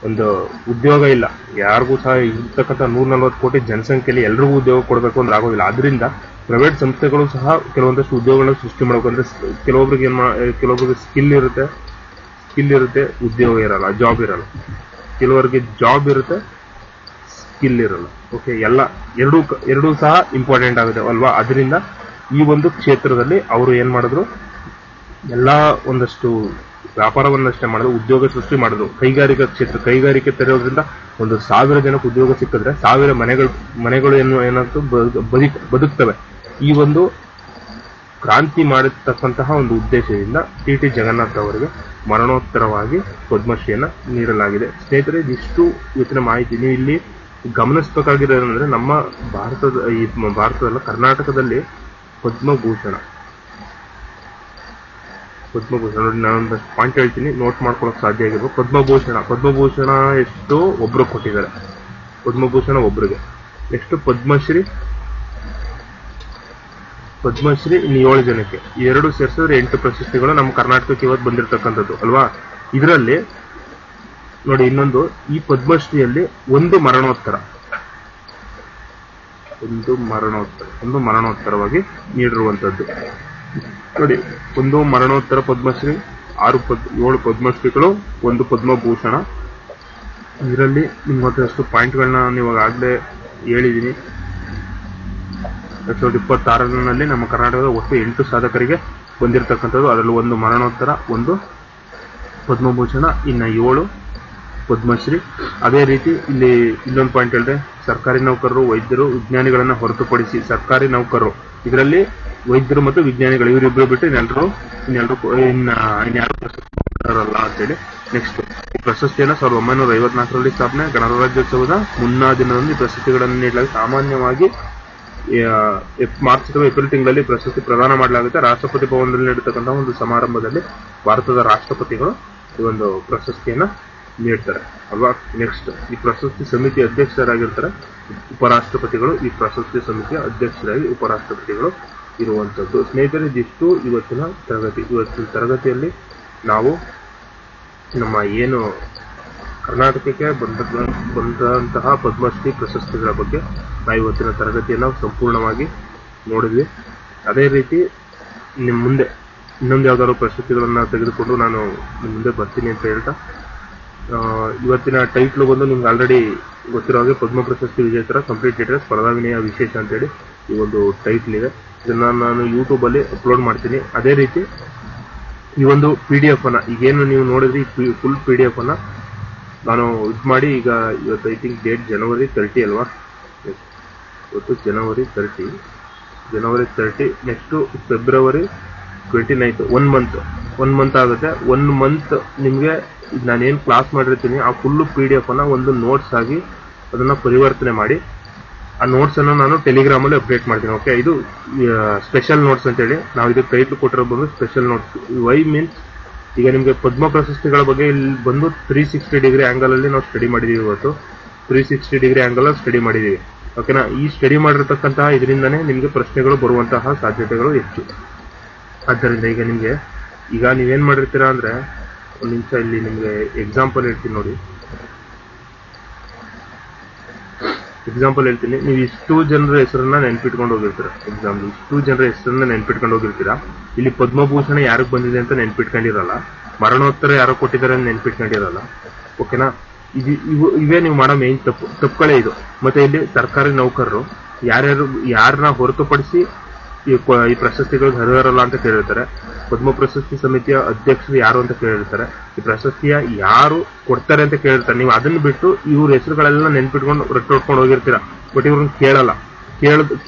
ಒಂದು ಉದ್ಯೋಗ ಇಲ್ಲ ಯಾರಿಗೂ ಸಹ. ಇರ್ತಕ್ಕಂಥ 140 ಕೋಟಿ ಜನಸಂಖ್ಯೆಯಲ್ಲಿ ಎಲ್ರಿಗೂ ಉದ್ಯೋಗ ಕೊಡಬೇಕು ಅಂದ್ರೆ ಆಗೋದಿಲ್ಲ. ಆದ್ರಿಂದ ಪ್ರೈವೇಟ್ ಸಂಸ್ಥೆಗಳು ಸಹ ಕೆಲವೊಂದಷ್ಟು ಉದ್ಯೋಗಗಳನ್ನ ಸೃಷ್ಟಿ ಮಾಡಬೇಕು. ಅಂದ್ರೆ ಕೆಲವೊಬ್ಬರಿಗೆ ಸ್ಕಿಲ್ ಇರುತ್ತೆ, ಉದ್ಯೋಗ ಇರಲ್ಲ, ಜಾಬ್ ಇರಲ್ಲ. ಕೆಲವರಿಗೆ ಜಾಬ್ ಇರುತ್ತೆ, ಸ್ಕಿಲ್ ಇರಲ್ಲ. ಓಕೆ, ಎರಡೂ ಸಹ ಇಂಪಾರ್ಟೆಂಟ್ ಆಗುತ್ತೆ ಅಲ್ವಾ. ಅದರಿಂದ ಈ ಒಂದು ಕ್ಷೇತ್ರದಲ್ಲಿ ಅವರು ಏನ್ ಮಾಡಿದ್ರು, ಎಲ್ಲಾ ಒಂದಷ್ಟು ವ್ಯಾಪಾರವನ್ನಷ್ಟೇ ಮಾಡಿದ್ರು, ಉದ್ಯೋಗ ಸೃಷ್ಟಿ ಮಾಡಿದ್ರು. ಕೈಗಾರಿಕೆ ತೆರೆಯೋದ್ರಿಂದ 1,000 ಜನಕ್ಕೆ ಉದ್ಯೋಗ ಸಿಕ್ಕಿದ್ರೆ 1000 ಮನೆಗಳು ಏನಾದ್ರು ಬದುಕ್ತವೆ. ಈ ಒಂದು ಕ್ರಾಂತಿ ಮಾಡಿರ್ತಕ್ಕಂತಹ ಒಂದು ಉದ್ದೇಶದಿಂದ ಟಿ ಜಗನ್ನಾಥ್ ಅವರಿಗೆ ಮರಣೋತ್ತರವಾಗಿ ಪದ್ಮಶ್ರೀಯನ್ನ ನೀಡಲಾಗಿದೆ. ಸ್ನೇಹಿತರೆ, ಇದಿಷ್ಟು ಇವತ್ತಿನ ಮಾಹಿತಿ. ನೀವು ಇಲ್ಲಿ ಗಮನಿಸಬೇಕಾಗಿರೋದಂದ್ರೆ, ನಮ್ಮ ಭಾರತದಲ್ಲ, ಕರ್ನಾಟಕದಲ್ಲಿ ಪದ್ಮಭೂಷಣ ನೋಡಿ, ನಾನೊಂದು ಪಾಯಿಂಟ್ ಹೇಳ್ತೀನಿ, ನೋಟ್ ಮಾಡ್ಕೊಳಕ್ ಸಾಧ್ಯ ಆಗಿರ್ಬೋದು. ಪದ್ಮಭೂಷಣ ಎಷ್ಟು ಒಬ್ರು ಕೊಟ್ಟಿದ್ದಾರೆ, ಪದ್ಮಭೂಷಣ ಒಬ್ರಿಗೆ. ನೆಕ್ಸ್ಟ್ ಪದ್ಮಶ್ರೀ ಇನ್ನು 7 ಜನಕ್ಕೆ, ಎರಡು ಸೇರಿಸಿದ್ರೆ 8 ಪ್ರಶಸ್ತಿಗಳು ನಮ್ಮ ಕರ್ನಾಟಕಕ್ಕೆ ಇವತ್ತು ಬಂದಿರತಕ್ಕಂಥದ್ದು ಅಲ್ವಾ. ಇದರಲ್ಲಿ ನೋಡಿ, ಇನ್ನೊಂದು, ಈ ಪದ್ಮಶ್ರೀಯಲ್ಲಿ ಒಂದು ಮರಣೋತ್ತರವಾಗಿ ನೀಡಿರುವಂತದ್ದು ನೋಡಿ. ಒಂದು ಮರಣೋತ್ತರ ಪದ್ಮಶ್ರೀ, 7 ಪದ್ಮಶ್ರೀಗಳು, ಒಂದು ಪದ್ಮಭೂಷಣ. ಇದರಲ್ಲಿ ನಿಮ್ಗೆ ಅಷ್ಟು ಪಾಯಿಂಟ್ಗಳನ್ನ ಇವಾಗಲೇ ಹೇಳಿದ್ದೀನಿ. 2026ರಲ್ಲಿ ನಮ್ಮ ಕರ್ನಾಟಕದ ಒಟ್ಟು 8 ಸಾಧಕರಿಗೆ ಬಂದಿರತಕ್ಕಂಥದ್ದು. ಅದರಲ್ಲಿ ಒಂದು ಮರಣೋತ್ತರ, ಒಂದು ಪದ್ಮಭೂಷಣ, ಇನ್ನ 7 ಪದ್ಮಶ್ರೀ. ಅದೇ ರೀತಿ ಇಲ್ಲಿ ಇನ್ನೊಂದು ಪಾಯಿಂಟ್ ಹೇಳಿದೆ, ಸರ್ಕಾರಿ ನೌಕರರು, ವೈದ್ಯರು, ವಿಜ್ಞಾನಿಗಳನ್ನ ಹೊರತುಪಡಿಸಿ ಸರ್ಕಾರಿ ನೌಕರರು, ಇದರಲ್ಲಿ ವೈದ್ಯರು ಮತ್ತು ವಿಜ್ಞಾನಿಗಳು ಇವರಿಬ್ಬರು ಬಿಟ್ಟು ಇನ್ಯಾರು ಪ್ರಶಸ್ತಿ ಅಂತೇಳಿ. ನೆಕ್ಸ್ಟ್, ಈ ಪ್ರಶಸ್ತಿಯನ್ನು 1954ರಲ್ಲಿ ಸ್ಥಾಪನೆ, ಗಣರಾಜ್ಯೋತ್ಸವದ ಮುನ್ನಾ ದಿನದಂದು ಈ ಪ್ರಶಸ್ತಿಗಳನ್ನು ನೀಡಲಾಗಿ. ಸಾಮಾನ್ಯವಾಗಿ ಮಾರ್ಚ್ ಅಥವಾ ಏಪ್ರಿಲ್ ತಿಂಗಳಲ್ಲಿ ಪ್ರಶಸ್ತಿ ಪ್ರದಾನ ಮಾಡಲಾಗುತ್ತೆ. ರಾಷ್ಟ್ರಪತಿ ಭವನದಲ್ಲಿ ನೀಡತಕ್ಕಂತಹ ಒಂದು ಸಮಾರಂಭದಲ್ಲಿ ಭಾರತದ ರಾಷ್ಟ್ರಪತಿಗಳು ಈ ಒಂದು ಪ್ರಶಸ್ತಿಯನ್ನ ನೀಡ್ತಾರೆ ಅಲ್ವಾ. ನೆಕ್ಸ್ಟ್, ಈ ಪ್ರಶಸ್ತಿ ಸಮಿತಿ ಅಧ್ಯಕ್ಷರಾಗಿರ್ತಾರೆ ಉಪರಾಷ್ಟ್ರಪತಿಗಳು. ಈ ಪ್ರಶಸ್ತಿ ಸಮಿತಿಯ ಅಧ್ಯಕ್ಷರಾಗಿ ಉಪರಾಷ್ಟ್ರಪತಿಗಳು ಇರುವಂತದ್ದು. ಸ್ನೇಹಿತರೆ, ಇದಿಷ್ಟು ಇವತ್ತಿನ ತರಗತಿಯಲ್ಲಿ ನಾವು ನಮ್ಮ ಏನು ಕರ್ನಾಟಕಕ್ಕೆ ಬಂದಂತಹ ಪದ್ಮಶ್ರೀ ಪ್ರಶಸ್ತಿಗಳ ಬಗ್ಗೆ ನಾವು ಇವತ್ತಿನ ತರಗತಿಯನ್ನು ಸಂಪೂರ್ಣವಾಗಿ ನೋಡಿದ್ವಿ. ಅದೇ ರೀತಿ ನಿಮ್ಮ ಮುಂದೆ ಇನ್ನೊಂದು ಯಾವ್ದಾದ್ರು ಪ್ರಶಸ್ತಿಗಳನ್ನ ತೆಗೆದುಕೊಂಡು ನಾನು ನಿಮ್ಮ ಮುಂದೆ ಬರ್ತೀನಿ ಅಂತ ಹೇಳ್ತಾ, ಇವತ್ತಿನ ಟೈಟ್ಲು ಬಂದು ನಿಮ್ಗೆ ಆಲ್ರೆಡಿ ಗೊತ್ತಿರೋ ಹಾಗೆ ಪದ್ಮ ಪ್ರಶಸ್ತಿ ವಿಜೇತರ ಕಂಪ್ಲೀಟ್ ಡೀಟೇಲ್ಸ್ ಸ್ಪರ್ಧಾವಿನಯ ವಿಶೇಷ ಅಂತೇಳಿ ಈ ಒಂದು ಟೈಟ್ಲ್ ಇದೆ. ಇದನ್ನ ನಾನು ಯೂಟ್ಯೂಬ್ ಅಲ್ಲಿ ಅಪ್ಲೋಡ್ ಮಾಡ್ತೀನಿ. ಅದೇ ರೀತಿ ಈ ಒಂದು PDF ಅನ್ನ, ಈಗೇನು ನೀವು ನೋಡಿದ್ರಿ ಫುಲ್ PDF ಅನ್ನ ನಾನು ಇದು ಮಾಡಿ, ಈಗ ಇವತ್ತು ಐ ಥಿಂಕ್ ಡೇಟ್ January 30 ಅಲ್ವಾ, ಇವತ್ತು January 30, ನೆಕ್ಸ್ಟ್ February 29, 1 ಮಂತ್ ಆಗುತ್ತೆ. 1 ಮಂತ್ ನಿಮ್ಗೆ ನಾನೇನು ಕ್ಲಾಸ್ ಮಾಡಿರ್ತೀನಿ ಆ ಫುಲ್ PDF ಅನ್ನ ಒಂದು ನೋಟ್ಸ್ ಆಗಿ ಅದನ್ನ ಪರಿವರ್ತನೆ ಮಾಡಿ, ಆ ನೋಟ್ಸ್ ಅನ್ನ ನಾನು ಟೆಲಿಗ್ರಾಮ್ ಅಲ್ಲಿ ಅಪ್ಡೇಟ್ ಮಾಡ್ತೀನಿ. ಓಕೆ, ಇದು ಸ್ಪೆಷಲ್ ನೋಟ್ಸ್ ಅಂತ ಹೇಳಿ ನಾವು ಇದಕ್ಕೆ ಟೈಟ್ಲ್ ಕೊಟ್ಟಿರೋ ಬಂದು ಸ್ಪೆಷಲ್ ನೋಟ್ಸ್. ವೈ ಮೀನ್ಸ್, ಈಗ ನಿಮ್ಗೆ ಪದ್ಮ ಪ್ರಶಸ್ತಿಗಳ ಬಗ್ಗೆ ಇಲ್ಲಿ ಬಂದು 360 ಡಿಗ್ರಿ ಆಂಗಲ್ ಅಲ್ಲಿ ನಾವು ಸ್ಟಡಿ ಮಾಡಿದೀವಿ. ಇವತ್ತು 360 ಡಿಗ್ರಿ ಆಂಗಲ್ ಅಲ್ಲಿ ಸ್ಟಡಿ ಮಾಡಿದೀವಿ. ಓಕೆನಾ. ಈ ಸ್ಟಡಿ ಮಾಡಿರ್ತಕ್ಕಂತಹ ಇದರಿಂದನೇ ನಿಮ್ಗೆ ಪ್ರಶ್ನೆಗಳು ಬರುವಂತಹ ಸಾಧ್ಯತೆಗಳು ಹೆಚ್ಚು. ಆದ್ದರಿಂದ ಈಗ ನೀವೇನ್ ಮಾಡಿರ್ತೀರಾ ಅಂದ್ರೆ, ಒಂದು ನಿಮಿಷ ಇಲ್ಲಿ ನಿಮ್ಗೆ ಎಕ್ಸಾಂಪಲ್ ಹೇಳ್ತೀನಿ ನೋಡಿ. ನೀವು ಇಷ್ಟು ಜನರ ಹೆಸರನ್ನ ನೆನ್ಪಿಟ್ಕೊಂಡು ಹೋಗಿರ್ತೀರಾ. ಇಷ್ಟು ಜನರ ಹೆಸರನ್ನ ನೆನ್ಪಿಟ್ಕೊಂಡು ಹೋಗಿರ್ತೀರಾ. ಇಲ್ಲಿ ಪದ್ಮಭೂಷಣ ಯಾರಿಗೆ ಬಂದಿದೆ ಅಂತ ನೆನ್ಪಿಟ್ಕೊಂಡಿರಲ್ಲ, ಮರಣೋತ್ತರ ಯಾರೋ ಕೊಟ್ಟಿದ್ದಾರೆ ಅಂತ ನೆನ್ಪಿಟ್ಕೊಂಡಿರಲ್ಲ. ಓಕೆನಾ. ಇವೇ ನೀವು ಮಾಡೋ ಮೇನ್ ತಪ್ಪುಗಳೇ ಇದು. ಮತ್ತೆ ಇಲ್ಲಿ ಸರ್ಕಾರಿ ನೌಕರರು ಯಾರನ್ನ ಹೊರತುಪಡಿಸಿ ಈ ಪ್ರಶಸ್ತಿಗಳಿಗೆ ಅರ್ಹರಲ್ಲ ಅಂತ ಕೇಳಿರ್ತಾರೆ. ಪದ್ಮ ಪ್ರಶಸ್ತಿ ಸಮಿತಿಯ ಅಧ್ಯಕ್ಷರು ಯಾರು ಅಂತ ಕೇಳಿರ್ತಾರೆ. ಈ ಪ್ರಶಸ್ತಿಯ ಯಾರು ಕೊಡ್ತಾರೆ ಅಂತ ಕೇಳಿರ್ತಾರೆ. ನೀವು ಅದನ್ನ ಬಿಟ್ಟು ಇವ್ರ ಹೆಸರುಗಳೆಲ್ಲ ನೆನ್ಪಿಟ್ಕೊಂಡು ರಟ್ಟೊಡ್ಕೊಂಡು ಹೋಗಿರ್ತೀರಾ. ಬಟ್ ಇವ್ರನ್ನ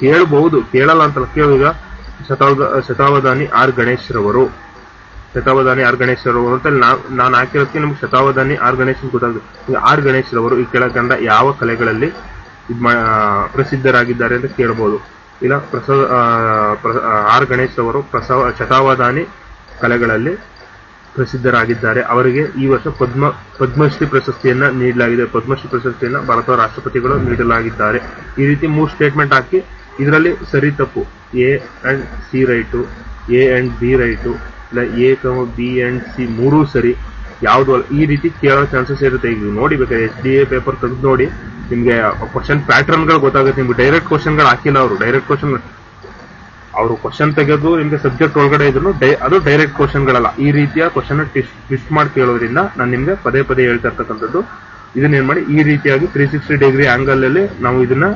ಕೇಳಬಹುದು, ಕೇಳಲ್ಲ ಅಂತಲ್ಲ. ಈಗ ಶತಾವಧಾನಿ ಆರ್ ಗಣೇಶ್ ರವರು ಅಂತ ನಾನು ಹಾಕಿರೋದಕ್ಕೆ ನಮ್ಗೆ ಶತಾವಧಾನಿ ಆರ್ ಗಣೇಶ್ ಗೊತ್ತಾಗುತ್ತೆ. ಆರ್ ಗಣೇಶ್ ರವರು ಈ ಕೆಳಕಂಡ ಯಾವ ಕಲೆಗಳಲ್ಲಿ ಪ್ರಸಿದ್ಧರಾಗಿದ್ದಾರೆ ಅಂತ ಕೇಳಬಹುದು. ಇಲ್ಲ, ಆರ್ ಗಣೇಶ್ ಅವರು ಶತಾವಧಾನಿ ಕಲೆಗಳಲ್ಲಿ ಪ್ರಸಿದ್ಧರಾಗಿದ್ದಾರೆ. ಅವರಿಗೆ ಈ ವರ್ಷ ಪದ್ಮಶ್ರೀ ಪ್ರಶಸ್ತಿಯನ್ನ ನೀಡಲಾಗಿದೆ. ಪದ್ಮಶ್ರೀ ಪ್ರಶಸ್ತಿಯನ್ನ ಭಾರತದ ರಾಷ್ಟ್ರಪತಿಗಳು ನೀಡಲಾಗಿದ್ದಾರೆ. ಈ ರೀತಿ 3 ಸ್ಟೇಟ್ಮೆಂಟ್ ಹಾಕಿ ಇದರಲ್ಲಿ ಸರಿ ತಪ್ಪು A and C right, A and B right, ಇಲ್ಲ ಎ ಬಿ ಅಂಡ್ ಸಿ ಮೂರೂ ಸರಿ, ಯಾವ್ದು ಈ ರೀತಿ ಕೇಳೋ ಚಾನ್ಸಸ್ ಇರುತ್ತೆ. ಈಗ ನೋಡಿ ಬೇಕಾದ್ರೆ SDA ಪೇಪರ್ ತೆಗೆದು ನೋಡಿ, ನಿಮ್ಗೆ ಕ್ವಶನ್ ಪ್ಯಾಟರ್ನ್ ಗಳು ಗೊತ್ತಾಗುತ್ತೆ. ನಿಮ್ಗೆ ಡೈರೆಕ್ಟ್ ಕ್ವಶನ್ ಗಳು ಹಾಕಿಲ್ಲ ಅವರು. ಡೈರೆಕ್ಟ್ ಕ್ವಶನ್ ಅವರು ಕ್ವಶನ್ ತೆಗೆದು ನಿಮ್ಗೆ ಸಬ್ಜೆಕ್ಟ್ ಒಳಗಡೆ ಇದ್ರು ಅದು ಡೈರೆಕ್ಟ್ ಕ್ವಶನ್ ಗಳಲ್ಲ. ಈ ರೀತಿಯ ಕ್ವಶನ್ ಟ್ವಿಸ್ಟ್ ಮಾಡಿ ಕೇಳೋದ್ರಿಂದ ನಾನು ನಿಮ್ಗೆ ಪದೇ ಪದೇ ಹೇಳ್ತಾ ಇರ್ತಕ್ಕಂಥದ್ದು, ಇದನ್ನೇನ್ ಮಾಡಿ ಈ ರೀತಿಯಾಗಿ 360 ಡಿಗ್ರಿ ಆಂಗಲ್ ಅಲ್ಲಿ ನಾವು ಇದನ್ನ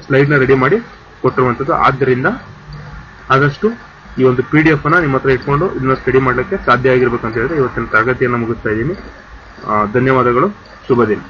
ಸ್ಲೈಡ್ ನ ರೆಡಿ ಮಾಡಿ ಕೊಟ್ಟಿರುವಂತದ್ದು. ಆದ್ದರಿಂದ ಆದಷ್ಟು ಈ ಒಂದು PDF ಅನ್ನ ನಿಮ್ಮ ಹತ್ರ ಇಟ್ಕೊಂಡು ಇದನ್ನ ಸ್ಟಡಿ ಮಾಡ್ಲಿಕ್ಕೆ ಸಾಧ್ಯ ಆಗಿರ್ಬೇಕಂತ ಹೇಳಿದ್ರೆ ಇವತ್ತಿನ ತರಗತಿಯನ್ನ ಮುಗಿಸ್ತಾ ಇದ್ದೀನಿ. ಧನ್ಯವಾದಗಳು. ಶುಭ ದಿನ.